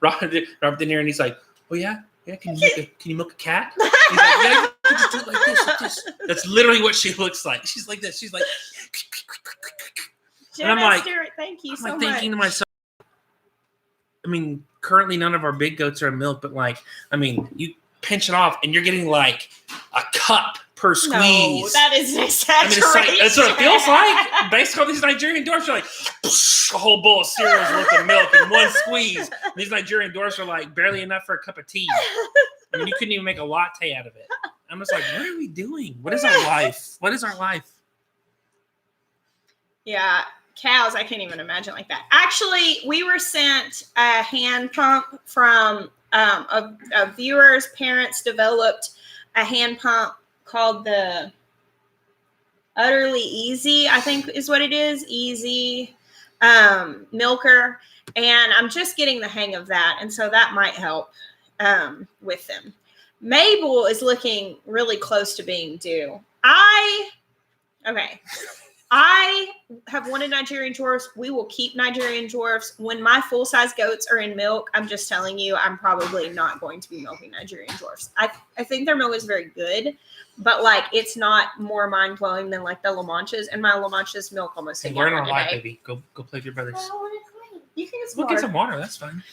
Robert De Niro, and he's like, oh, yeah? Yeah, can you milk a cat? He's like, yeah, you just do it like this. That's literally what she looks like. She's like this. She's like, and I'm like, thank you so much. Thinking to myself, I mean, currently none of our big goats are in milk, but like, I mean, you pinch it off and you're getting like a cup per squeeze. No, that is an exaggeration. I mean, that's what it feels like. Based on these Nigerian dwarfs, are like a whole bowl of cereal's worth of milk in one squeeze. And these Nigerian dwarfs are like barely enough for a cup of tea. I mean, you couldn't even make a latte out of it. I'm just like, what are we doing? What is our life? What is our life? Yeah, cows, I can't even imagine like that. Actually, we were sent a hand pump from a viewer's parents developed a hand pump called the Utterly Easy, I think is what it is. Easy milker. And I'm just getting the hang of that. And so that might help with them. Mabel is looking really close to being due. Okay. I have wanted Nigerian dwarfs. We will keep Nigerian dwarfs. When my full-size goats are in milk, I'm just telling you, I'm probably not going to be milking Nigerian dwarfs. I think their milk is very good, but like it's not more mind-blowing than like the La Manchas, and my La Manchas milk almost a We're in gallon our a life, day. baby. Go play with your brothers. I want to clean. You can get some We'll water. get some water. That's fine.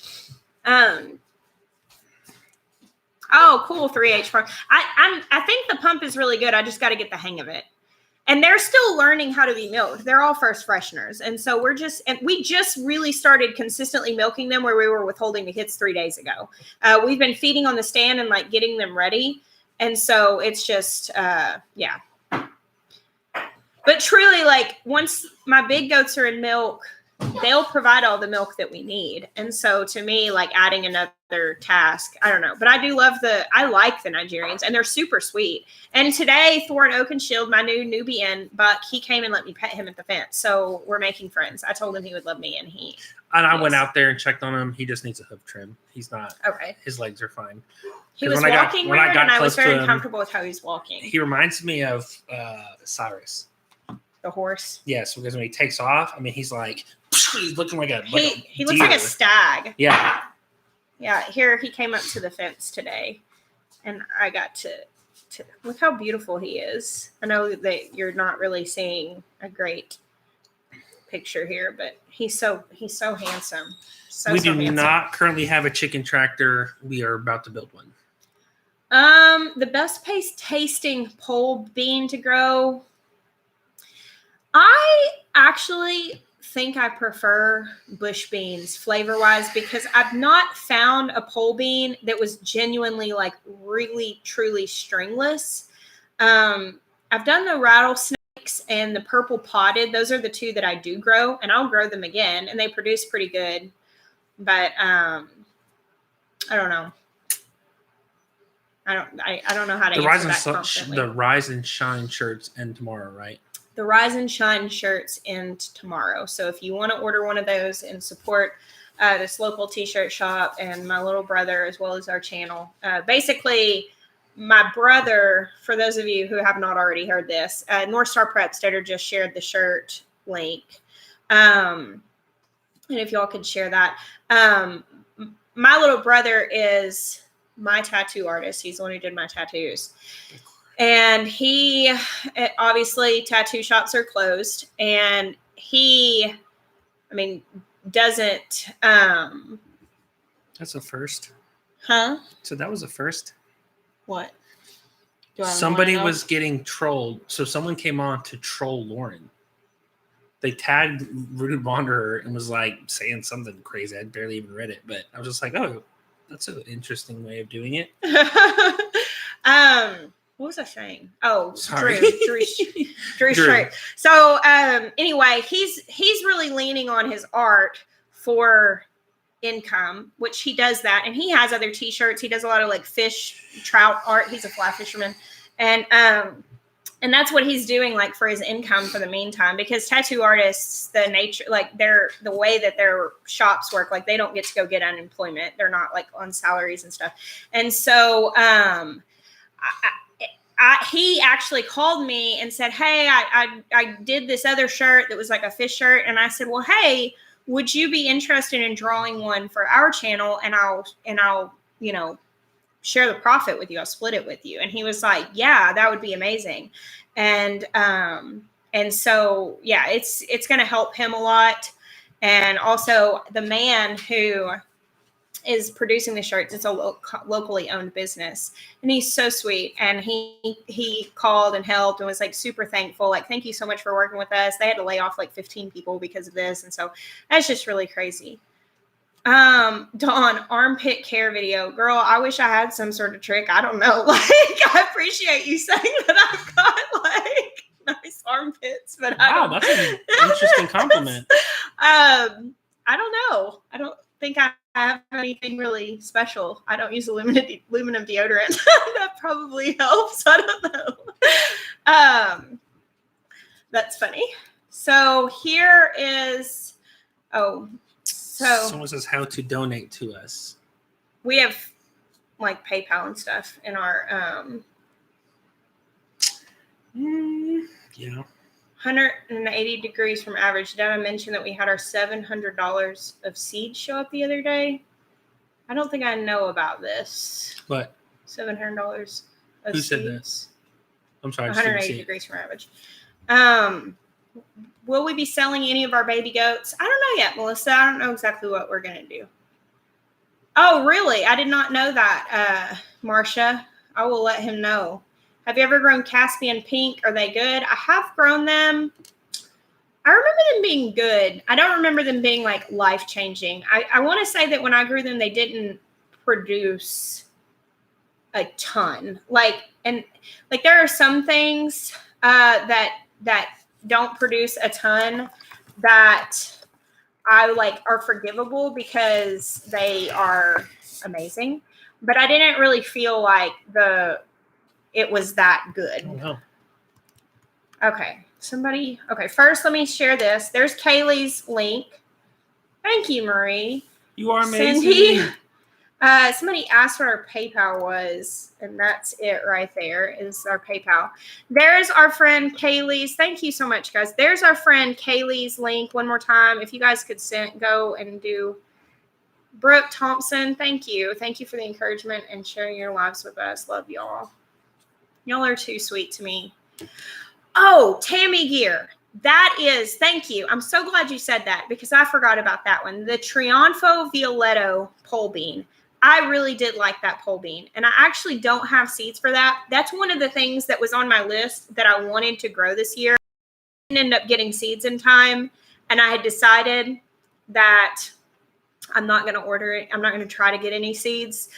Oh, cool. 3H pump. I think the pump is really good. I just got to get the hang of it. And they're still learning how to be milked. They're all first fresheners. And so we just really started consistently milking them where we were withholding the kits 3 days ago. We've been feeding on the stand and like getting them ready. And so it's just, yeah. But truly, like like my big goats are in milk, they'll provide all the milk that we need. And so to me, like adding another task, I don't know, but I like the Nigerians and they're super sweet. And today, Thorn Oak and Shield, my new Nubian buck, he came and let me pet him at the fence. So we're making friends. I told him he would love me and I went out there and checked on him. He just needs a hoof trim. He's not, okay. His legs are fine. He was walking weird and I was very uncomfortable with how he's walking. He reminds me of Cyrus. The horse? Yes, because when he takes off, I mean, he's like, he's looking like a he looks like a stag. Yeah. Yeah, here he came up to the fence today, and I got to look how beautiful he is. I know that you're not really seeing a great picture here, but he's so handsome. We do not currently have a chicken tractor. We are about to build one. The best tasting pole bean to grow. I actually think I prefer bush beans flavor-wise because I've not found a pole bean that was genuinely like really, truly stringless. I've done the rattlesnakes and the purple potted. Those are the two that I do grow, and I'll grow them again, and they produce pretty good. But I don't know. I don't know how to answer that confidently. The Rise and Shine shirts end tomorrow, right? The Rise and Shine shirts end tomorrow. So if you want to order one of those and support this local t-shirt shop and my little brother as well as our channel, basically my brother, for those of you who have not already heard this, North Star Prep Steader just shared the shirt link. And if y'all could share that. My little brother is my tattoo artist. He's the one who did my tattoos. And he, obviously, tattoo shops are closed. And he, doesn't. That's a first. Huh? So that was a first. What? Somebody was getting trolled. So someone came on to troll Lauren. They tagged Rude Wanderer and was like saying something crazy. I barely even read it. But I was just like, oh, that's an interesting way of doing it. What was I saying? Oh, sorry. Drew Straight. So anyway, he's really leaning on his art for income, which he does that. And he has other t-shirts. He does a lot of like trout art. He's a fly fisherman. And that's what he's doing like for his income for the meantime, because tattoo artists, the nature, like the way that their shops work, like they don't get to go get unemployment. They're not like on salaries and stuff. And so, he actually called me and said, hey, I did this other shirt that was like a fish shirt. And I said, well, hey, would you be interested in drawing one for our channel? And I'll, share the profit with you. I'll split it with you. And he was like, yeah, that would be amazing. And so, yeah, it's going to help him a lot. And also the man who is producing the shirts, it's a locally owned business, and he's so sweet. And he called and helped and was like super thankful. Like, thank you so much for working with us. They had to lay off like 15 people because of this. And so that's just really crazy. Dawn, armpit care video. Girl, I wish I had some sort of trick. I don't know. Like, I appreciate you saying that I've got like nice armpits, but wow, that's an interesting compliment. I don't know. I don't think I have anything really special. I don't use aluminum deodorant. That probably helps. I don't know. That's funny. So here is, so someone says how to donate to us. We have like PayPal and stuff in our yeah. 180 degrees from average. Did I mention that we had our $700 of seeds show up the other day? I don't think I know about this. What? $700 of Who seeds. said this? I'm sorry. 180 degrees from average. Will we be selling any of our baby goats? I don't know yet, Melissa. I don't know exactly what we're going to do. Oh, really? I did not know that, Marcia. I will let him know. Have you ever grown Caspian pink? Are they good? I have grown them. I remember them being good. I don't remember them being like life-changing. I want to say that when I grew them, they didn't produce a ton. There are some things that don't produce a ton that I are forgivable because they are amazing. But I didn't really feel like it was that good. Oh, no. Okay. First let me share this. There's Kaylee's link. Thank you, Marie. You are amazing. Cindy, somebody asked what our PayPal was, and that's it right there is our PayPal. There's our friend Kaylee's. Thank you so much, guys. There's our friend Kaylee's link one more time. If you guys could go and do Brooke Thompson, thank you. Thank you for the encouragement and sharing your lives with us. Love y'all. Y'all are too sweet to me. Oh, Tammy Gear. That is, thank you. I'm so glad you said that because I forgot about that one. The Triunfo Violetto pole bean. I really did like that pole bean. And I actually don't have seeds for that. That's one of the things that was on my list that I wanted to grow this year. I didn't end up getting seeds in time. And I had decided that I'm not going to order it. I'm not going to try to get any seeds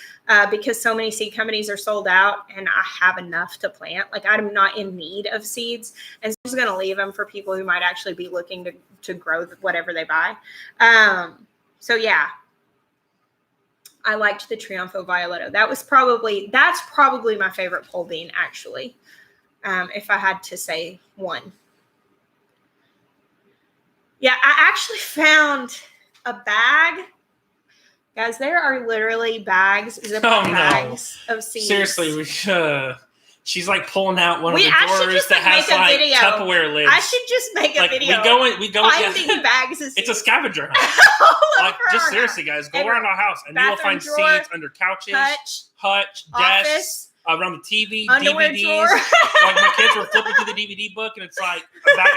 because so many seed companies are sold out and I have enough to plant. I'm not in need of seeds. And so I'm just going to leave them for people who might actually be looking to grow whatever they buy. So yeah, I liked the Triunfo Violetto. That's probably my favorite pole bean, actually, if I had to say one. Yeah, I actually found a bag. Guys, there are literally bags of seeds. Seriously, she's pulling out one of the drawers that has video. Tupperware lids. I should just make a video. We go finding bags of seeds. It's a scavenger hunt. Just seriously, guys, go around our house and you will find seeds under couches, hutch, desks, around the TV, underwear DVDs. Drawer. My kids were flipping through the DVD book and it's a bag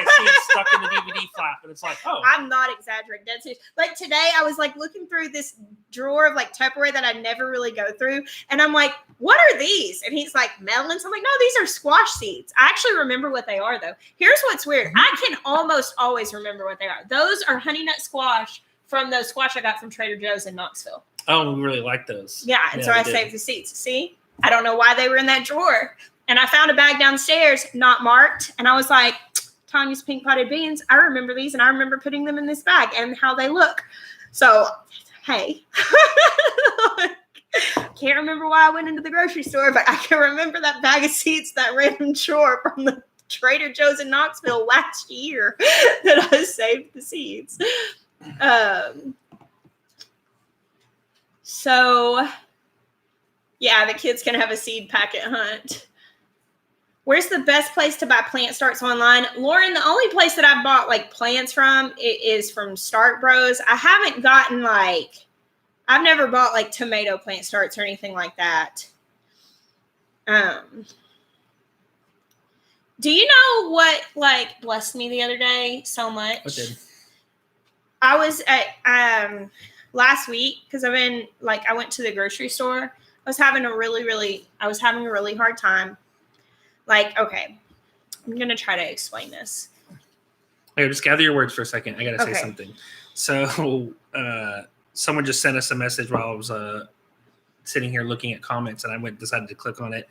of seeds stuck in the DVD flap, and it's oh. I'm not exaggerating. Dead serious. Today, I was looking through this drawer of Tupperware that I never really go through, and I'm like, "What are these?" And he's like, "Melons." I'm like, "No, these are squash seeds." I actually remember what they are, though. Here's what's weird: I can almost always remember what they are. Those are honey nut squash from those squash I got from Trader Joe's in Knoxville. Oh, we really like those. Yeah, and so I saved the seeds. See, I don't know why they were in that drawer. And I found a bag downstairs, not marked. And I was like, Tanya's pink potted beans. I remember these, and I remember putting them in this bag and how they look. So, hey. Can't remember why I went into the grocery store, but I can remember that bag of seeds, that random drawer from the Trader Joe's in Knoxville last year that I saved the seeds. So, yeah, the kids can have a seed packet hunt. Where's the best place to buy plant starts online? Lauren, the only place that I've bought plants from is from Start Bros. I haven't gotten I've never bought tomato plant starts or anything like that. Do you know what blessed me the other day so much? What did? I was at last week because I've been I went to the grocery store. I was having a really hard time. Okay, I'm going to try to explain this. Okay, just gather your words for a second. I got to say something. So, someone just sent us a message while I was sitting here looking at comments, and I decided to click on it.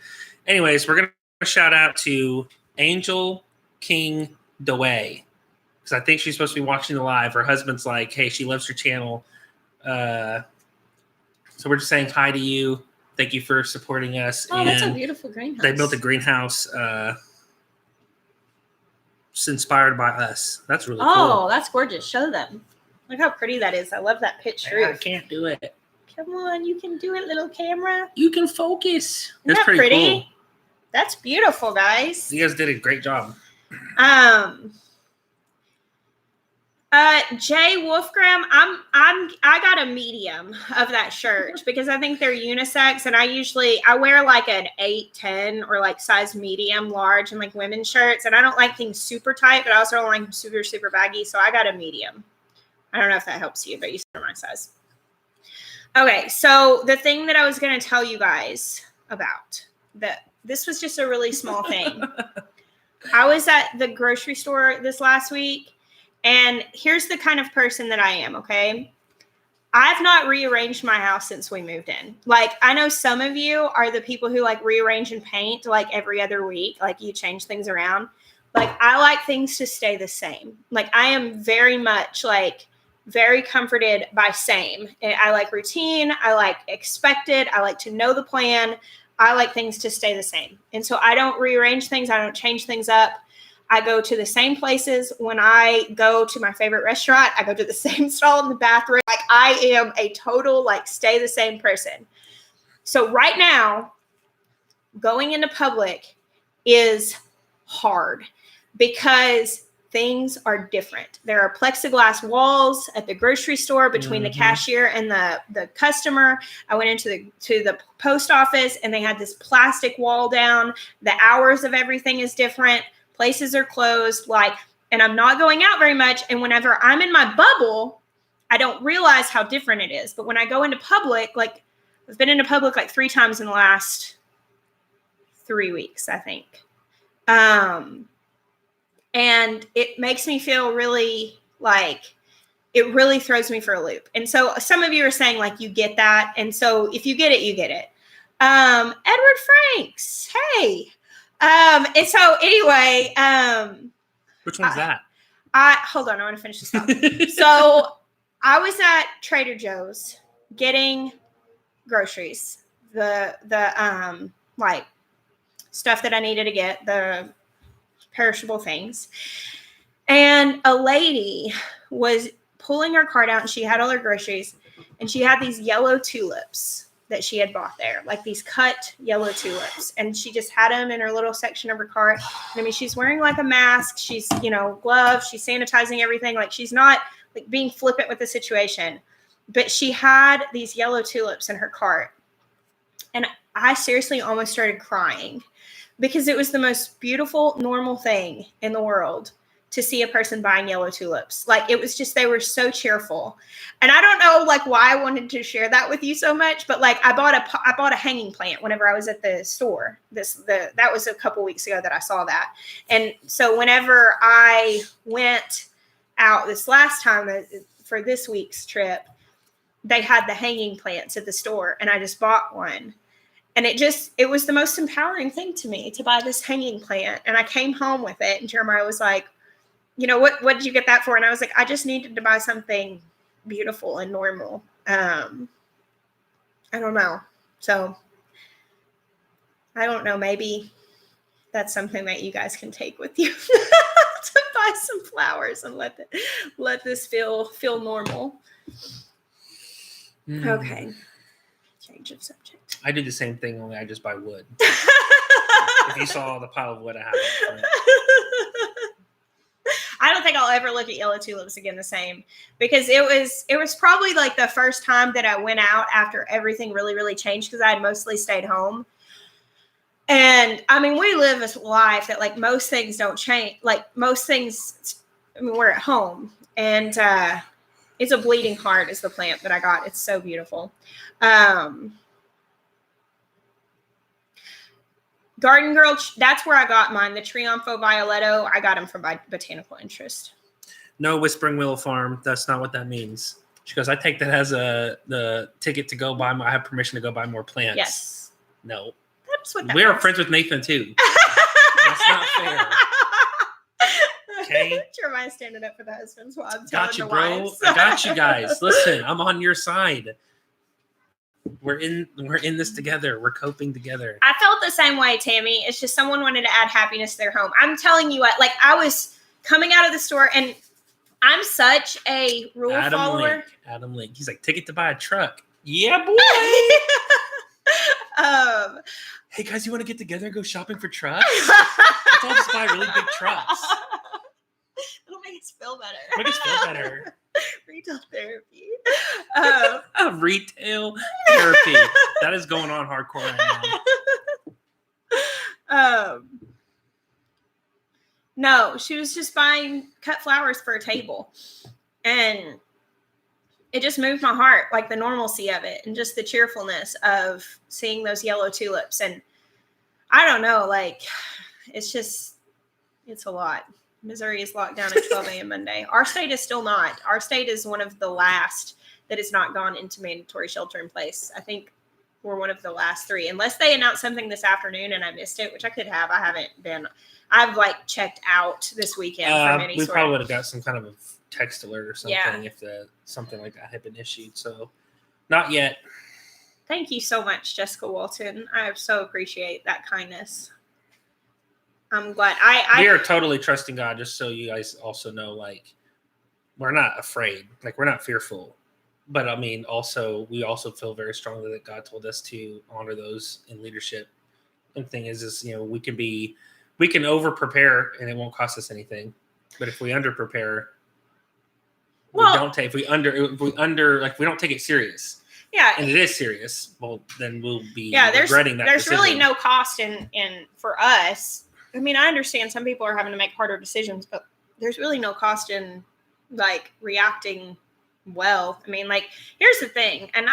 Anyways, we're going to shout out to Angel King Dewey, because I think she's supposed to be watching the live. Her husband's like, hey, she loves your channel. So we're just saying hi to you. Thank you for supporting us. Oh, that's a beautiful greenhouse. They built a greenhouse inspired by us. That's really cool. Oh, that's gorgeous. Show them. Look how pretty that is. I love that pitched roof. I can't do it. Come on, you can do it, little camera. You can focus. Isn't that pretty? Cool. That's beautiful, guys. You guys did a great job. Jay Wolfgram, I got a medium of that shirt because I think they're unisex, and I wear like an 8, 10 or like size medium, large, and like women's shirts, and I don't like things super tight, but I also don't like them super, super baggy, so I got a medium. I don't know if that helps you, but you see my size. Okay, so the thing that I was going to tell you guys about, this was just a really small thing. I was at the grocery store this last week, and here's the kind of person that I am, okay? I've not rearranged my house since we moved in. Like, I know some of you are the people who like rearrange and paint like every other week. Like, you change things around. Like, I like things to stay the same. Like, I am very much like very comforted by same. I like routine. I like expected. I like to know the plan. I like things to stay the same. And so I don't rearrange things. I don't change things up. I go to the same places. When I go to my favorite restaurant, I go to the same stall in the bathroom. Like, I am a total, like, stay the same person. So right now, going into public is hard because things are different. There are plexiglass walls at the grocery store between the cashier and the customer. I went into the post office, and they had this plastic wall down. The hours of everything is different. Places are closed, and I'm not going out very much. And whenever I'm in my bubble, I don't realize how different it is. But when I go into public, like, I've been into public like 3 times in the last 3 weeks, I think. And it makes me feel really like, it really throws me for a loop. And so some of you are saying like, you get that. And so if you get it, you get it. Edward Franks, hey. And so anyway, which one's that? Hold on, I want to finish this up. So I was at Trader Joe's getting groceries, the like stuff that I needed to get, the perishable things. And a lady was pulling her cart out, and she had all her groceries, and she had these yellow tulips that she had bought there, like these cut yellow tulips. And she just had them in her little section of her cart. And I mean, she's wearing like a mask. She's, gloves. She's sanitizing everything. Like, she's not like being flippant with the situation, but she had these yellow tulips in her cart. And I seriously almost started crying because it was the most beautiful, normal thing in the world to see a person buying yellow tulips. Like, it was just, they were so cheerful. And I don't know like why I wanted to share that with you so much, but like I bought a hanging plant whenever I was at the store. That was a couple weeks ago that I saw that. And so whenever I went out this last time for this week's trip, they had the hanging plants at the store, and I just bought one. And it was the most empowering thing to me to buy this hanging plant. And I came home with it, and Jeremiah was like, what did you get that for? And I was like, I just needed to buy something beautiful and normal. I don't know. So I don't know. Maybe that's something that you guys can take with you to buy some flowers and let this feel normal. Okay. Change of subject. I do the same thing, only I just buy wood. If you saw the pile of wood I have. I don't think I'll ever look at yellow tulips again the same, because it was probably like the first time that I went out after everything really, really changed, because I had mostly stayed home. And I mean, we live a life that like most things don't change. Like most things, I mean, we're at home, and it's a bleeding heart is the plant that I got. It's so beautiful. Garden Girl, that's where I got mine. The Triunfo Violetto, I got them from Botanical Interest. No, Whispering Willow Farm. That's not what that means. She goes, I take that as the ticket to go buy. I have permission to go buy more plants. Yes. No. That's what we are friends with Nathan too. That's not fair. Okay. Jeremiah's standing up for the husbands while I'm telling got you, the bro. wives. I got you guys. Listen, I'm on your side. We're in this together. We're coping together. I felt the same way, Tammy. It's just someone wanted to add happiness to their home. I'm telling you what, like I was coming out of the store, and I'm such a rule follower. Adam Link. He's like, ticket to buy a truck. Yeah, boy. Hey guys, you want to get together and go shopping for trucks? Let's all just buy really big trucks. It'll make us feel better. Make us feel better. Retail therapy. Retail therapy. That is going on hardcore right now. No, she was just buying cut flowers for a table. And it just moved my heart, like the normalcy of it and just the cheerfulness of seeing those yellow tulips. And I don't know, like, it's a lot. Missouri is locked down at 12 a.m. Monday. Our state is still not. Our state is one of the last that has not gone into mandatory shelter in place. I think we're one of the last 3, unless they announced something this afternoon and I missed it, which I could have. I haven't been. I've like checked out this weekend from any we probably would have got some kind of a text alert or something if something like that had been issued. So not yet. Thank you so much, Jessica Walton. I so appreciate that kindness. I'm glad. We are totally trusting God, just so you guys also know, like, we're not afraid. Like, we're not fearful. But, I mean, also, we also feel very strongly that God told us to honor those in leadership. And the thing is, you know, we can over-prepare and it won't cost us anything. But if we under-prepare, we don't take it serious. Yeah. And it is serious. Well, then we'll be regretting that. There's decision. Really no cost in for us. I mean, I understand some people are having to make harder decisions, but there's really no cost in like reacting well. I mean, like, here's the thing. And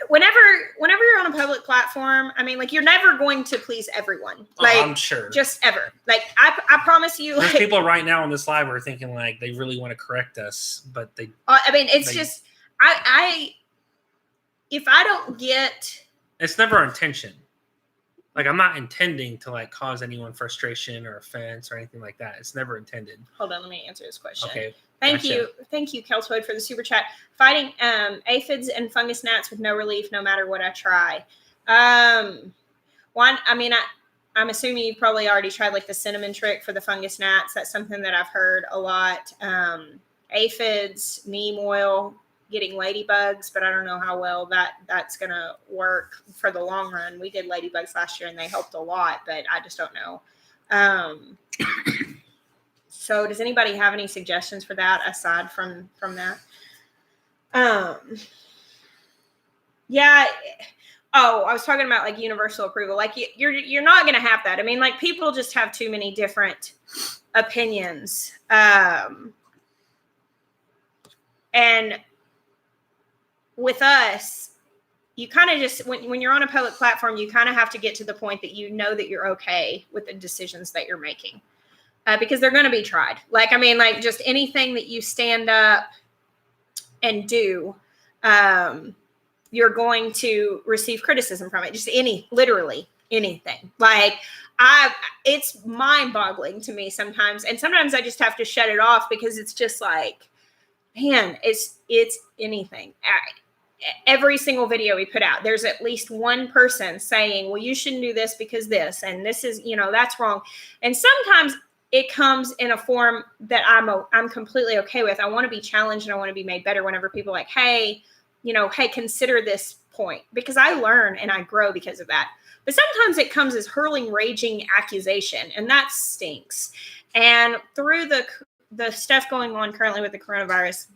whenever you're on a public platform, I mean, like, you're never going to please everyone. Like, I'm sure. Just ever. Like, I promise you. There's people right now on this live who are thinking like they really want to correct us, but they. I mean, it's just if I don't get. It's never our intention. Like, I'm not intending to like cause anyone frustration or offense or anything like that. It's never intended. Hold on, let me answer this question. Okay. Thank you, Keltoid, for the super chat. Fighting aphids and fungus gnats with no relief, no matter what I try. I'm assuming you've probably already tried like the cinnamon trick for the fungus gnats. That's something that I've heard a lot. Aphids, neem oil, getting ladybugs, but I don't know how well that's going to work for the long run. We did ladybugs last year and they helped a lot, but I just don't know. So does anybody have any suggestions for that aside from that? Yeah. Oh, I was talking about like universal approval. Like you're not going to have that. I mean, like, people just have too many different opinions. And with us, you kind of just, when you're on a public platform, you kind of have to get to the point that you know that you're okay with the decisions that you're making. Because they're going to be tried. Like, I mean, like, just anything that you stand up and do, you're going to receive criticism from it. Just literally anything. Like, it's mind-boggling to me sometimes. And sometimes I just have to shut it off because it's just like, man, it's anything. Every single video we put out, there's at least one person saying, well, you shouldn't do this because this, and this is, that's wrong. And sometimes it comes in a form that I'm completely okay with. I want to be challenged and I want to be made better whenever people are like, hey, consider this point, because I learn and I grow because of that. But sometimes it comes as hurling, raging accusation, and that stinks. And through the stuff going on currently with the coronavirus,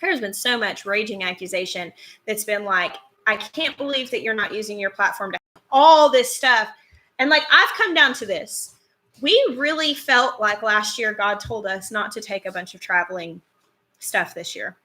there's been so much raging accusation that's been like, I can't believe that you're not using your platform to all this stuff. And like, I've come down to this. We really felt like last year God told us not to take a bunch of traveling stuff this year,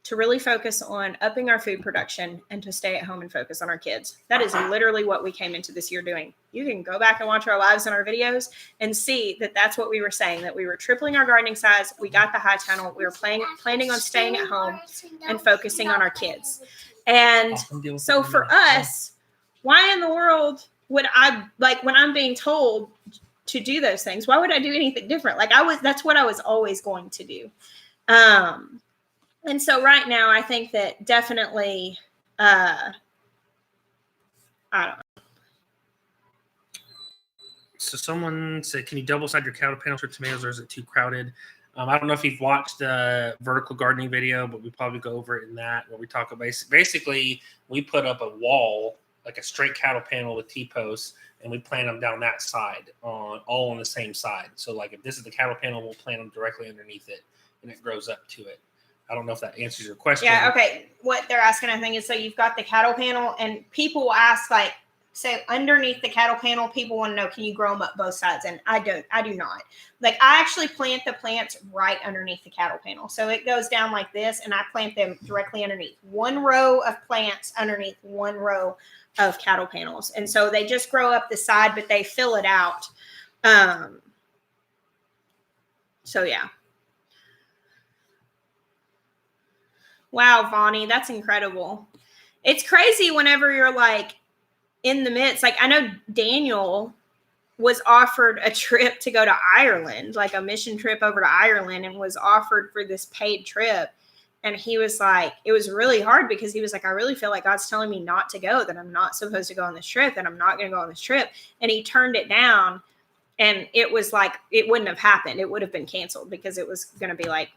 to really focus on upping our food production and to stay at home and focus on our kids. That is literally what we came into this year doing. You can go back and watch our lives and our videos and see that that's what we were saying, that we were tripling our gardening size. We got the high tunnel. We were planning on staying at home and focusing on our kids. And so for us, why in the world would I, like, when I'm being told to do those things, why would I do anything different? Like, that's what I was always going to do. And so right now I think that definitely, I don't know. So someone said, can you double side your counter panels for tomatoes, or is it too crowded? I don't know if you've watched the vertical gardening video, but we probably go over it in that, where we talk about basically we put up a wall like a straight cattle panel with T-posts, and we plant them down that side all on the same side. So like if this is the cattle panel, we'll plant them directly underneath it, and it grows up to it. I don't know if that answers your question. Yeah, okay. What they're asking, I think, is so you've got the cattle panel, and people will ask, like, say underneath the cattle panel, people want to know, can you grow them up both sides? And I do not. Like, I actually plant the plants right underneath the cattle panel. So it goes down like this, and I plant them directly underneath. One row of plants underneath one row of cattle panels. And so they just grow up the side, but they fill it out. So, yeah. Wow, Vonnie, that's incredible. It's crazy whenever you're like in the midst. Like I know Daniel was offered a trip to go to Ireland, like a mission trip over to Ireland, and was offered for this paid trip. And he was like, it was really hard because he was like, I really feel like God's telling me not to go, that I'm not supposed to go on this trip, that I'm not going to go on this trip. And he turned it down. And it was like, it wouldn't have happened. It would have been canceled because it was going to be like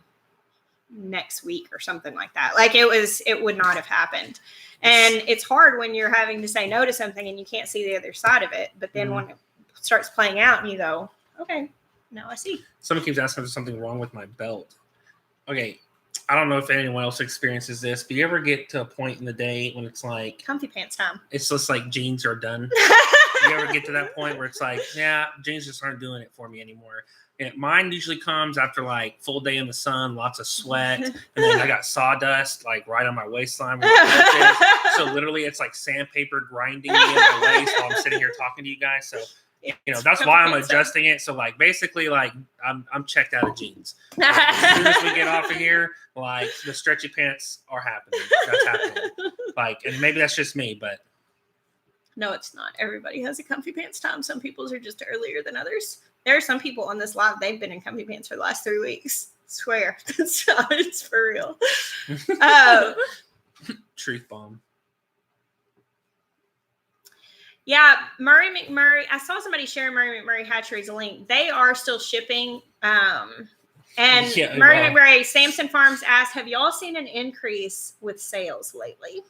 next week or something like that. Like it would not have happened. And it's hard when you're having to say no to something and you can't see the other side of it. But then when it starts playing out and you go, okay, now I see. Someone keeps asking if there's something wrong with my belt. Okay. I don't know if anyone else experiences this, but you ever get to a point in the day when it's like comfy pants time? It's just like jeans are done. You ever get to that point where it's like, yeah, jeans just aren't doing it for me anymore? And mine usually comes after like full day in the sun, lots of sweat, and then I got sawdust like right on my waistline. So literally, it's like sandpaper grinding me in my waist while I'm sitting here talking to you guys. So that's why I'm adjusting it. So like basically, like I'm checked out of jeans. Like, as soon as we get off of here, like the stretchy pants are happening. That's happening. Like, and maybe that's just me, but. No, it's not. Everybody has a comfy pants time. Some people's are just earlier than others. There are some people on this live, they've been in comfy pants for the last 3 weeks. I swear. It's for real. Truth bomb. Yeah, Murray McMurray. I saw somebody share Murray McMurray Hatchery's link. They are still shipping. And Murray McMurray, Samson Farms asked, have y'all seen an increase with sales lately?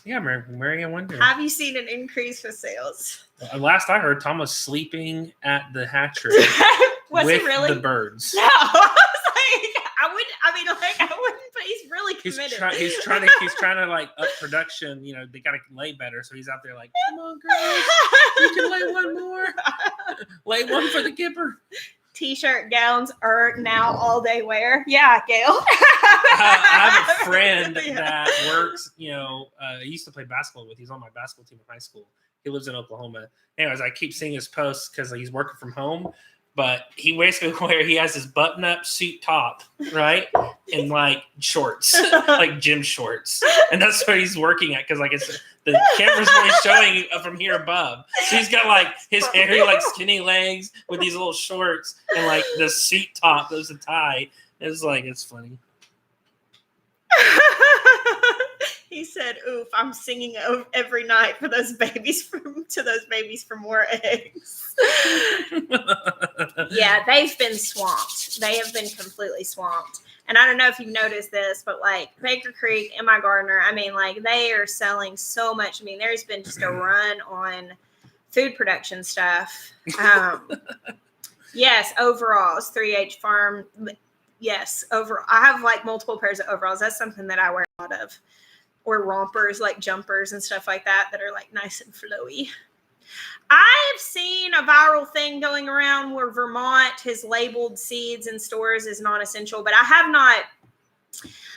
Yeah, Mary, I wonder. Have you seen an increase with sales? Last I heard, Tom was sleeping at the hatchery was with he really? The birds. No, I wouldn't, but he's really committed. He's trying to like up production. You know, they got to lay better, so he's out there like, come on, girls, you can lay one more, lay one for the Gipper. T-shirt gowns are now all day wear. Yeah, Gail. I have a friend that works, he used to play basketball with. He's on my basketball team in high school. He lives in Oklahoma. Anyways, I keep seeing his posts because he's working from home. But he basically he has his button-up suit top, right? And like shorts, like gym shorts. And that's what he's working at because like the camera's only showing from here above. So he's got like his hairy, like skinny legs with these little shorts and like the suit top. There's a tie. It's funny. He said, oof, I'm singing every night for those babies for more eggs. Yeah, they've been swamped. They have been completely swamped. And I don't know if you've noticed this, but like Baker Creek and my gardener, I mean, like they are selling so much. I mean, there's been just a run on food production stuff. Yes, overalls, 3H farm. Yes, I have like multiple pairs of overalls. That's something that I wear a lot of. Or rompers, like jumpers and stuff like that are like nice and flowy. I've seen a viral thing going around where Vermont has labeled seeds in stores as non-essential, but I have not.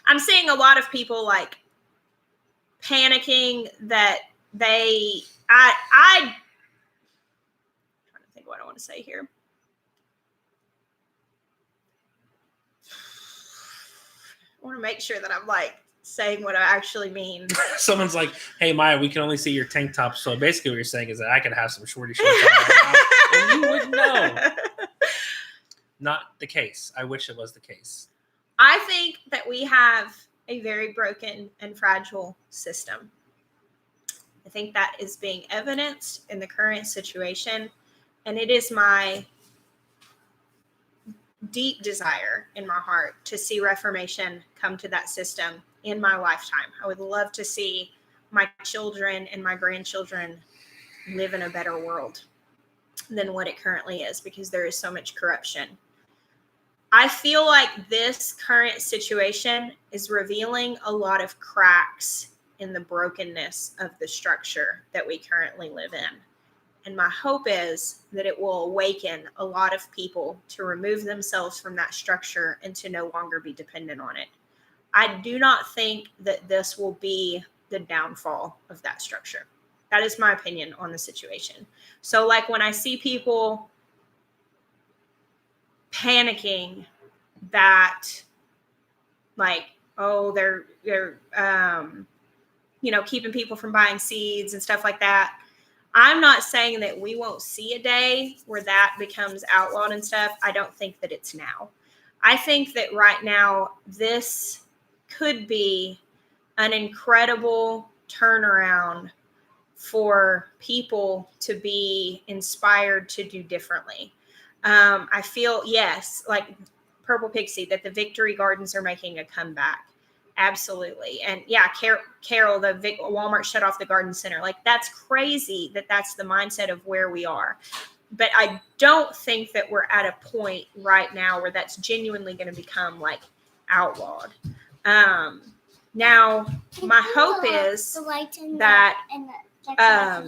I'm seeing a lot of people like panicking that I'm trying to think what I want to say here. I want to make sure that I'm like saying what I actually mean. Someone's like, hey, Miah, we can only see your tank top. So basically what you're saying is that I could have some shorty shorts on right now, and you wouldn't know. Not the case. I wish it was the case. I think that we have a very broken and fragile system. I think that is being evidenced in the current situation. And it is my deep desire in my heart to see reformation come to that system in my lifetime. I would love to see my children and my grandchildren live in a better world than what it currently is, because there is so much corruption. I feel like this current situation is revealing a lot of cracks in the brokenness of the structure that we currently live in. And my hope is that it will awaken a lot of people to remove themselves from that structure and to no longer be dependent on it. I do not think that this will be the downfall of that structure. That is my opinion on the situation. So like when I see people panicking that like, oh, they're keeping people from buying seeds and stuff like that. I'm not saying that we won't see a day where that becomes outlawed and stuff. I don't think that it's now. I think that right now, this could be an incredible turnaround for people to be inspired to do differently. I feel, yes, like Purple Pixie, that the Victory Gardens are making a comeback. Absolutely. And yeah, Carol, the Walmart shut off the garden center. Like, that's crazy that that's the mindset of where we are. But I don't think that we're at a point right now where that's genuinely going to become like outlawed. Now, my hope is that, I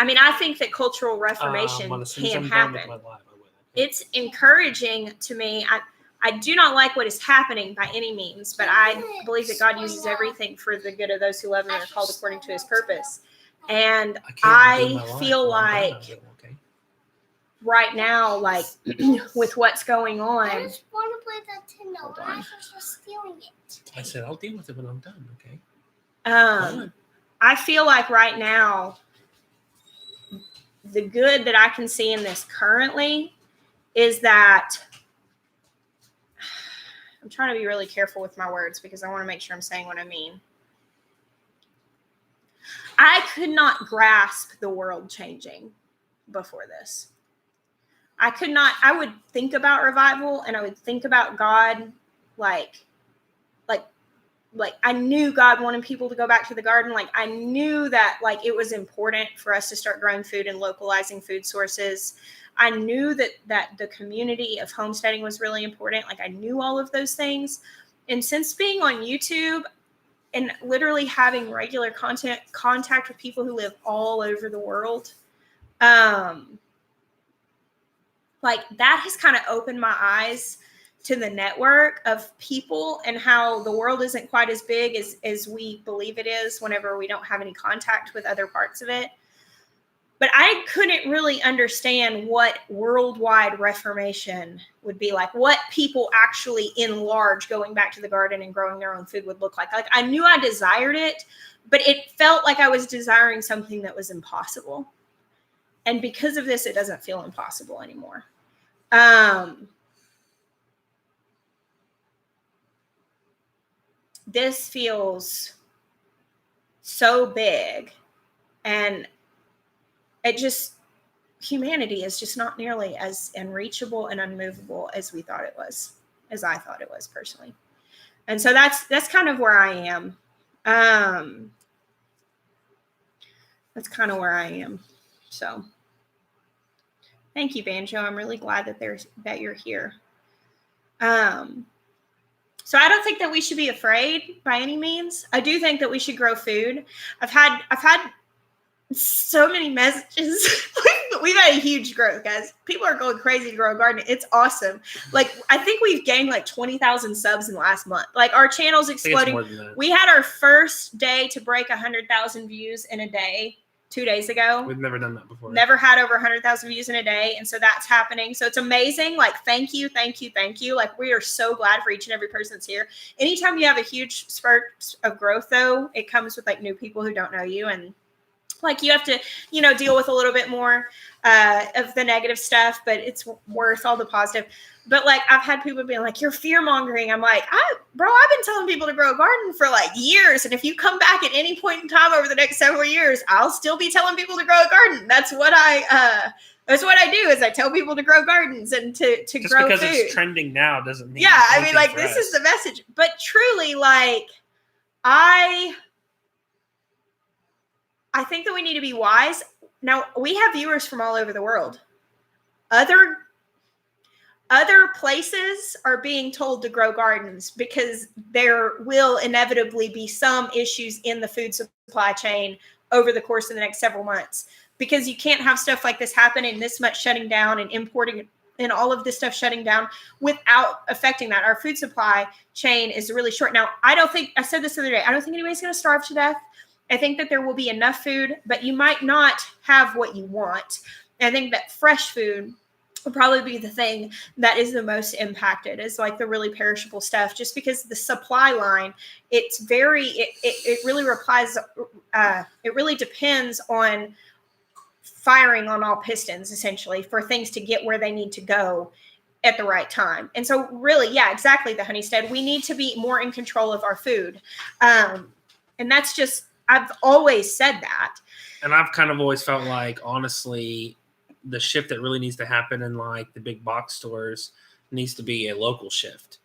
mean, I think that cultural reformation can happen. It's encouraging to me. I do not like what is happening by any means, but I believe that God uses everything for the good of those who love Him and are called according to His purpose. And I feel like right now, like with what's going on. I just want to play that Nintendo. I was just stealing it. I said I'll deal with it when I'm done. Okay. I feel like right now, the good that I can see in this currently is that I'm trying to be really careful with my words because I want to make sure I'm saying what I mean. I could not grasp the world changing before this. I would think about revival and I would think about God like I knew God wanted people to go back to the garden. Like I knew that like it was important for us to start growing food and localizing food sources. I knew that the community of homesteading was really important. Like I knew all of those things. And since being on YouTube and literally having regular contact with people who live all over the world, like that has kind of opened my eyes to the network of people and how the world isn't quite as big as we believe it is whenever we don't have any contact with other parts of it. But I couldn't really understand what worldwide reformation would be like, what people actually in large going back to the garden and growing their own food would look like. Like I knew I desired it, but it felt like I was desiring something that was impossible. And because of this, it doesn't feel impossible anymore. This feels so big, and humanity is just not nearly as unreachable and unmovable as we thought it was, as I thought it was personally. And so that's kind of where I am. That's kind of where I am. So thank you, Banjo. I'm really glad that you're here. So I don't think that we should be afraid by any means. I do think that we should grow food. I've had so many messages. We've had a huge growth, guys. People are going crazy to grow a garden. It's awesome. Like I think we've gained like 20,000 subs in the last month. Like our channel's exploding. We had our first day to break 100,000 views in a day 2 days ago. We've never done that before. Never had over 100,000 views in a day. And so that's happening. So it's amazing. Like, thank you. Like, we are so glad for each and every person that's here. Anytime you have a huge spurt of growth, though, it comes with like new people who don't know you. And like, you have to, deal with a little bit more of the negative stuff, but it's worth all the positive. But like, I've had people being like, you're fear mongering. I'm like, I've been telling people to grow a garden for like years. And if you come back at any point in time over the next several years, I'll still be telling people to grow a garden. That's what I do is I tell people to grow gardens and to just grow because food. It's trending now doesn't mean. Yeah. I mean, like this is the message, but truly like I think that we need to be wise. Now, we have viewers from all over the world. Other places are being told to grow gardens because there will inevitably be some issues in the food supply chain over the course of the next several months, because you can't have stuff like this happen and this much shutting down and importing and all of this stuff shutting down without affecting that. Our food supply chain is really short. Now, I said this the other day, I don't think anybody's going to starve to death. I think that there will be enough food, but you might not have what you want. I think that fresh food will probably be the thing that is the most impacted, is like the really perishable stuff, just because the supply line, it really depends on firing on all pistons, essentially, for things to get where they need to go at the right time. And so really, yeah, exactly, the Homestead, we need to be more in control of our food. And that's just, I've always said that. And I've kind of always felt like, honestly, the shift that really needs to happen in like the big box stores needs to be a local shift.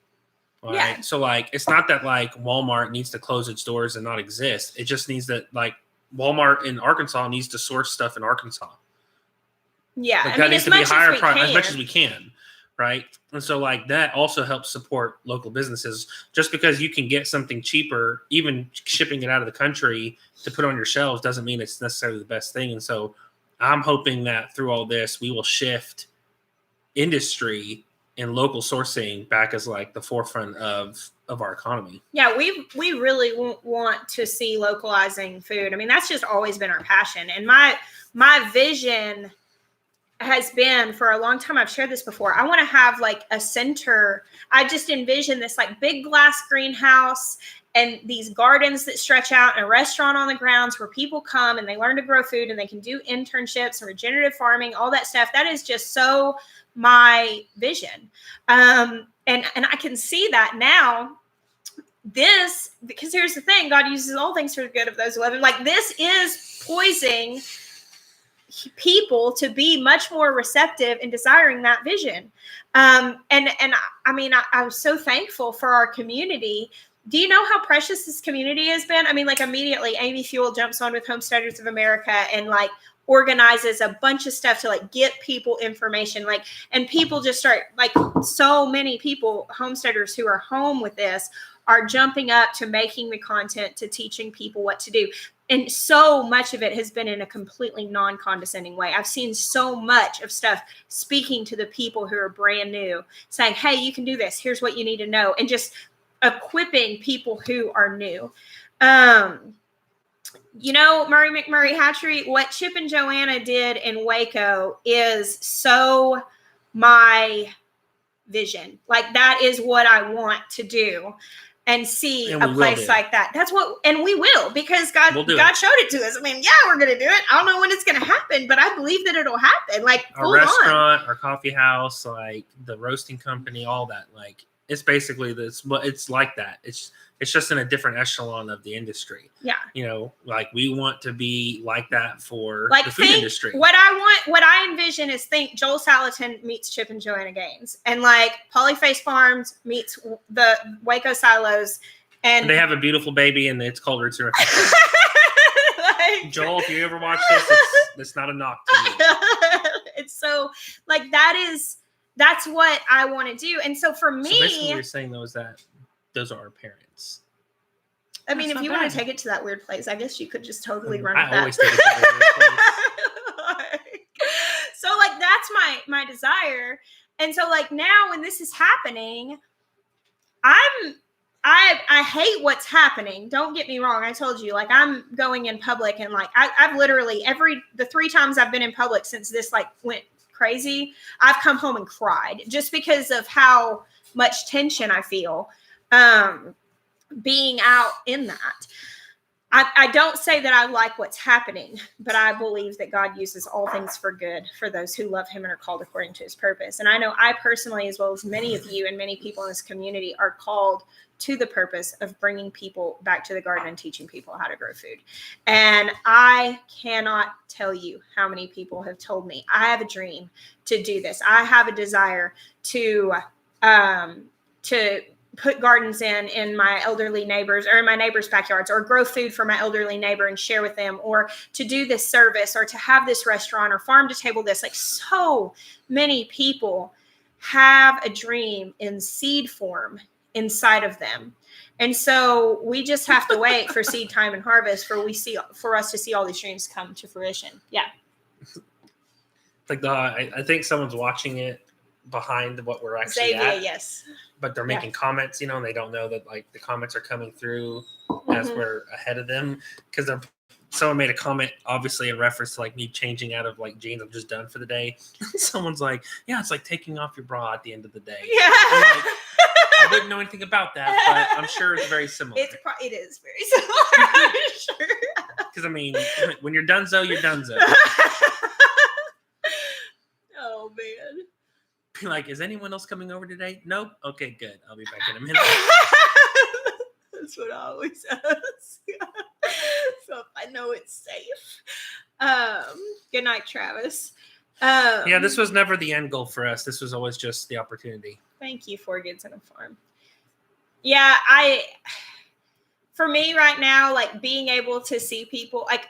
Right. Yeah. So like, it's not that like Walmart needs to close its doors and not exist. It just needs that, like, Walmart in Arkansas needs to source stuff in Arkansas. Yeah. Like, that needs to be higher price as much as we can. Right. And so like that also helps support local businesses. Just because you can get something cheaper, even shipping it out of the country to put on your shelves, doesn't mean it's necessarily the best thing. And so I'm hoping that through all this, we will shift industry and local sourcing back as like the forefront of our economy. Yeah, we really want to see localizing food. I mean, that's just always been our passion. And my vision has been for a long time, I've shared this before, I want to have like a center. I just envision this like big glass greenhouse and these gardens that stretch out, and a restaurant on the grounds where people come and they learn to grow food and they can do internships and regenerative farming, all that stuff. That is just so my vision. And I can see that now. This, because here's the thing, God uses all things for the good of those who love him. Like, this is poising people to be much more receptive and desiring that vision. And I mean, I was so thankful for our community. Do you know how precious this community has been? I mean, like, immediately Amy Fuel jumps on with Homesteaders of America and like organizes a bunch of stuff to like get people information, like, and people just start, like, so many people, homesteaders who are home with this, are jumping up to making the content, to teaching people what to do. And so much of it has been in a completely non-condescending way. I've seen so much of stuff speaking to the people who are brand new, saying, hey, you can do this. Here's what you need to know. And just equipping people who are new. You know, Murray McMurray Hatchery, what Chip and Joanna did in Waco is so my vision. Like, that is what I want to do. And see a place like that. That's what, and we will, because God showed it to us. I mean, yeah, we're going to do it. I don't know when it's going to happen, but I believe that it'll happen. Like, our restaurant, our coffee house, like the roasting company, all that. Like, it's basically this, but it's like that. It's just in a different echelon of the industry. Yeah. You know, like, we want to be like that for like, the food industry. What I envision is, think Joel Salatin meets Chip and Joanna Gaines, and like Polyface Farms meets the Waco Silos. And they have a beautiful baby, and it's called Roots and Reflection. Like, Joel, if you ever watch this, it's not a knock to you. It's so, like, that's what I want to do. And so for me, so basically what you're saying though is that those are our parents. I mean, if you want to take it to that weird place, I guess you could just totally run with I always take it to that weird place. So like, that's my desire. And so like, now when this is happening, I hate what's happening. Don't get me wrong. I told you, like, I'm going in public, and like, I've literally the 3 times I've been in public since this like went crazy, I've come home and cried, just because of how much tension I feel being out in that. I don't say that I like what's happening, but I believe that God uses all things for good for those who love him and are called according to his purpose. And I know I personally, as well as many of you and many people in this community, are called to the purpose of bringing people back to the garden and teaching people how to grow food. And I cannot tell you how many people have told me, I have a dream to do this. I have a desire to put gardens in my elderly neighbors or in my neighbors' backyards, or grow food for my elderly neighbor and share with them, or to do this service, or to have this restaurant, or farm to table this. Like, so many people have a dream in seed form inside of them. And so we just have to wait for seed time and harvest for us to see all these dreams come to fruition. Yeah. Like I think someone's watching it behind what we're actually at. Yes. But they're making comments, and they don't know that like the comments are coming through as we're ahead of them, because someone made a comment obviously in reference to like me changing out of like jeans. I'm just done for the day. Someone's like, yeah, it's like taking off your bra at the end of the day. Yeah. Like, I wouldn't know anything about that, but I'm sure it's very similar. It is very similar, I'm sure. Because I mean, when you're donezo, you're donezo. Oh man. Like, is anyone else coming over today? Nope. Okay, good. I'll be back in a minute. That's what I always ask. So if I know it's safe. Good night, Travis. Yeah, this was never the end goal for us. This was always just the opportunity. Thank you, 4 Kids and a Farm. Yeah, for me right now, like being able to see people, like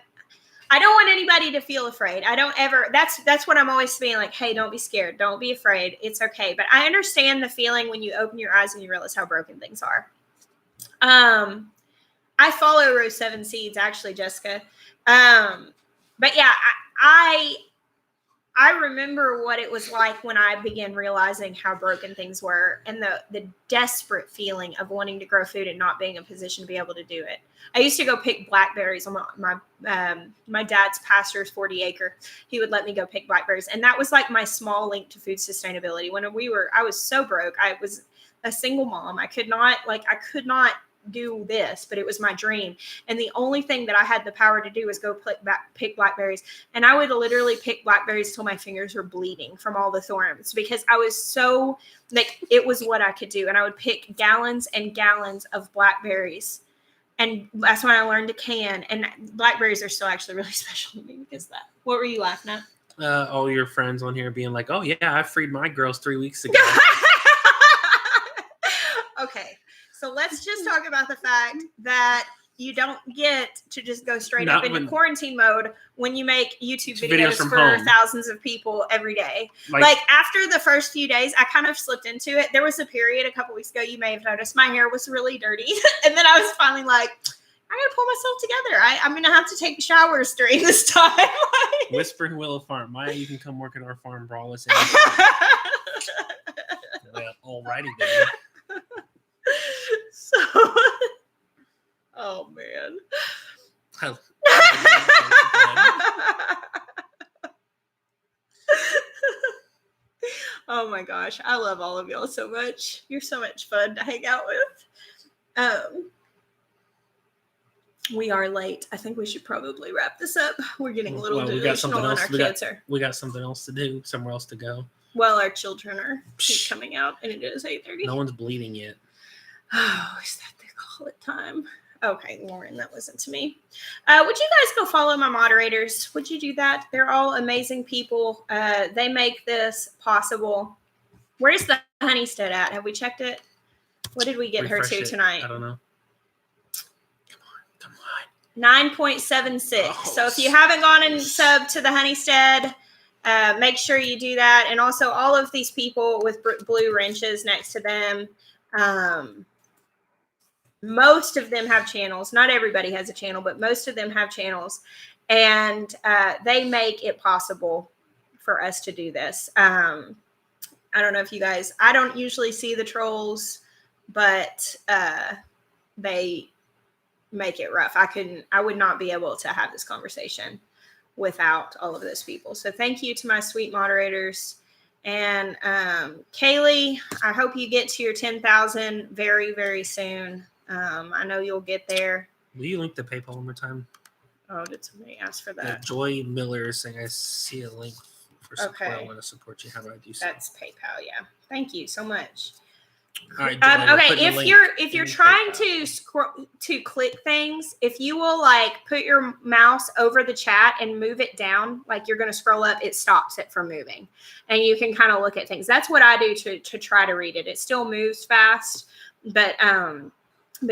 I don't want anybody to feel afraid. I don't ever, that's what I'm always being like, hey, don't be scared. Don't be afraid. It's okay. But I understand the feeling when you open your eyes and you realize how broken things are. I follow Rose 7 Seeds, actually, Jessica. But yeah, I remember what it was like when I began realizing how broken things were, and the desperate feeling of wanting to grow food and not being in a position to be able to do it. I used to go pick blackberries on my dad's pastor's 40-acre. He would let me go pick blackberries. And that was like my small link to food sustainability. When I was so broke. I was a single mom. I could not do this, but it was my dream. And the only thing that I had the power to do was go pick blackberries. And I would literally pick blackberries till my fingers were bleeding from all the thorns, because I was so like, it was what I could do. And I would pick gallons and gallons of blackberries. And that's when I learned to can. And blackberries are still actually really special to me because of that. What were you laughing at? All your friends on here being like, oh yeah, I freed my girls 3 weeks ago. Okay. So let's just talk about the fact that you don't get to just go straight up into quarantine mode when you make YouTube videos for home. Thousands of people every day. Like after the first few days, I kind of slipped into it. There was a period a couple weeks ago, you may have noticed, my hair was really dirty. And then I was finally like, I got to pull myself together. I'm going to have to take showers during this time. Whispering Willow Farm. Miah, you can come work at our farm, braless. Well, alrighty then. So, oh man. Oh my gosh. I love all of y'all so much. You're so much fun to hang out with. We are late. I think we should probably wrap this up. We're getting a little delusional and our kids are. We got something else to do, somewhere else to go. Well, our children are coming out and it is 8:30. No one's bleeding yet. Oh, is that the call it time? Okay, Lauren, that wasn't to me. Would you guys go follow my moderators? Would you do that? They're all amazing people. They make this possible. Where's the Homestead at? Have we checked it? What did we get Refresh her to it. tonight? I don't know. Come on. 9.76. Oh. So if you haven't gone and subbed to the Homestead, make sure you do that. And also all of these people with blue wrenches next to them, most of them have channels. Not everybody has a channel, but most of them have channels. And they make it possible for us to do this. I don't know if you guys, I don't usually see the trolls, but they make it rough. I would not be able to have this conversation without all of those people. So thank you to my sweet moderators. And Kaylee, I hope you get to your 10,000 very, very soon. I know you'll get there. Will you link the PayPal one more time? Oh, did somebody ask for that? Yeah, Joy Miller is saying, I see a link for support. Okay. I want to support you. How do I do so? That's PayPal, yeah. Thank you so much. All right, Joy, okay, if you're trying to click things, if you will like put your mouse over the chat and move it down, like you're going to scroll up, it stops it from moving, and you can kind of look at things. That's what I do to try to read it. It still moves fast, but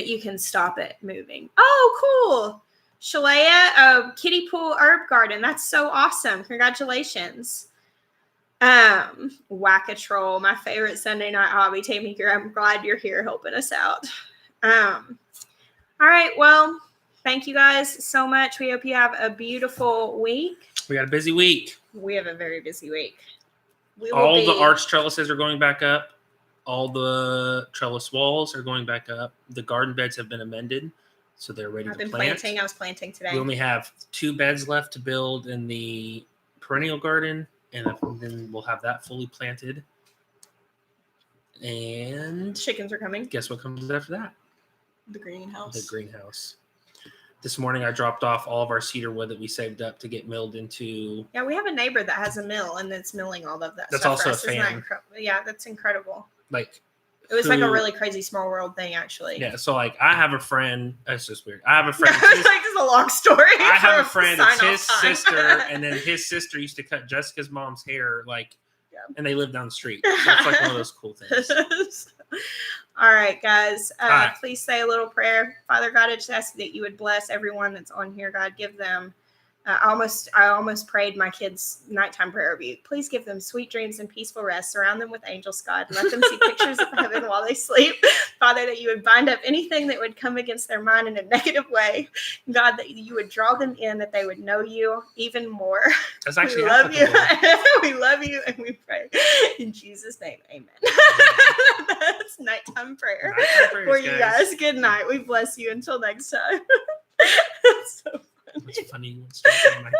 you can stop it moving. Oh, cool. Shalea, kiddie pool herb garden. That's so awesome. Congratulations. Whack-a-Troll, my favorite Sunday night hobby. Tammy Greer, I'm glad you're here helping us out. All right, well, thank you guys so much. We hope you have a beautiful week. We got a busy week. We have a very busy week. All the arch trellises are going back up. All the trellis walls are going back up. The garden beds have been amended, so they're ready to plant. Planting. I was planting today. We only have 2 beds left to build in the perennial garden, and then we'll have that fully planted. And chickens are coming. Guess what comes after that? The greenhouse. The greenhouse. This morning I dropped off all of our cedar wood that we saved up to get milled into. Yeah, we have a neighbor that has a mill and that's milling all of that. That's stuff also a Isn't fan. Yeah, that's incredible. Like, it was like a really crazy small world thing, actually. Yeah, so like I have a friend. It's just weird. I have a friend. It's like it's a long story. I have a friend. It's his sister, and then his sister used to cut Jessica's mom's hair, and they live down the street. So it's like one of those cool things. All right, guys. Please say a little prayer. Father God, I just ask that you would bless everyone that's on here. God, give them. I almost prayed my kids' nighttime prayer of you. Please give them sweet dreams and peaceful rest. Surround them with angels, God. Let them see pictures of heaven while they sleep. Father, that you would bind up anything that would come against their mind in a negative way. God, that you would draw them in, that they would know you even more. That's actually we love you. We love you, and we pray in Jesus' name. Amen. That's nighttime prayer for you guys. Good night. We bless you. Until next time. So It's funny when it starts at nighttime.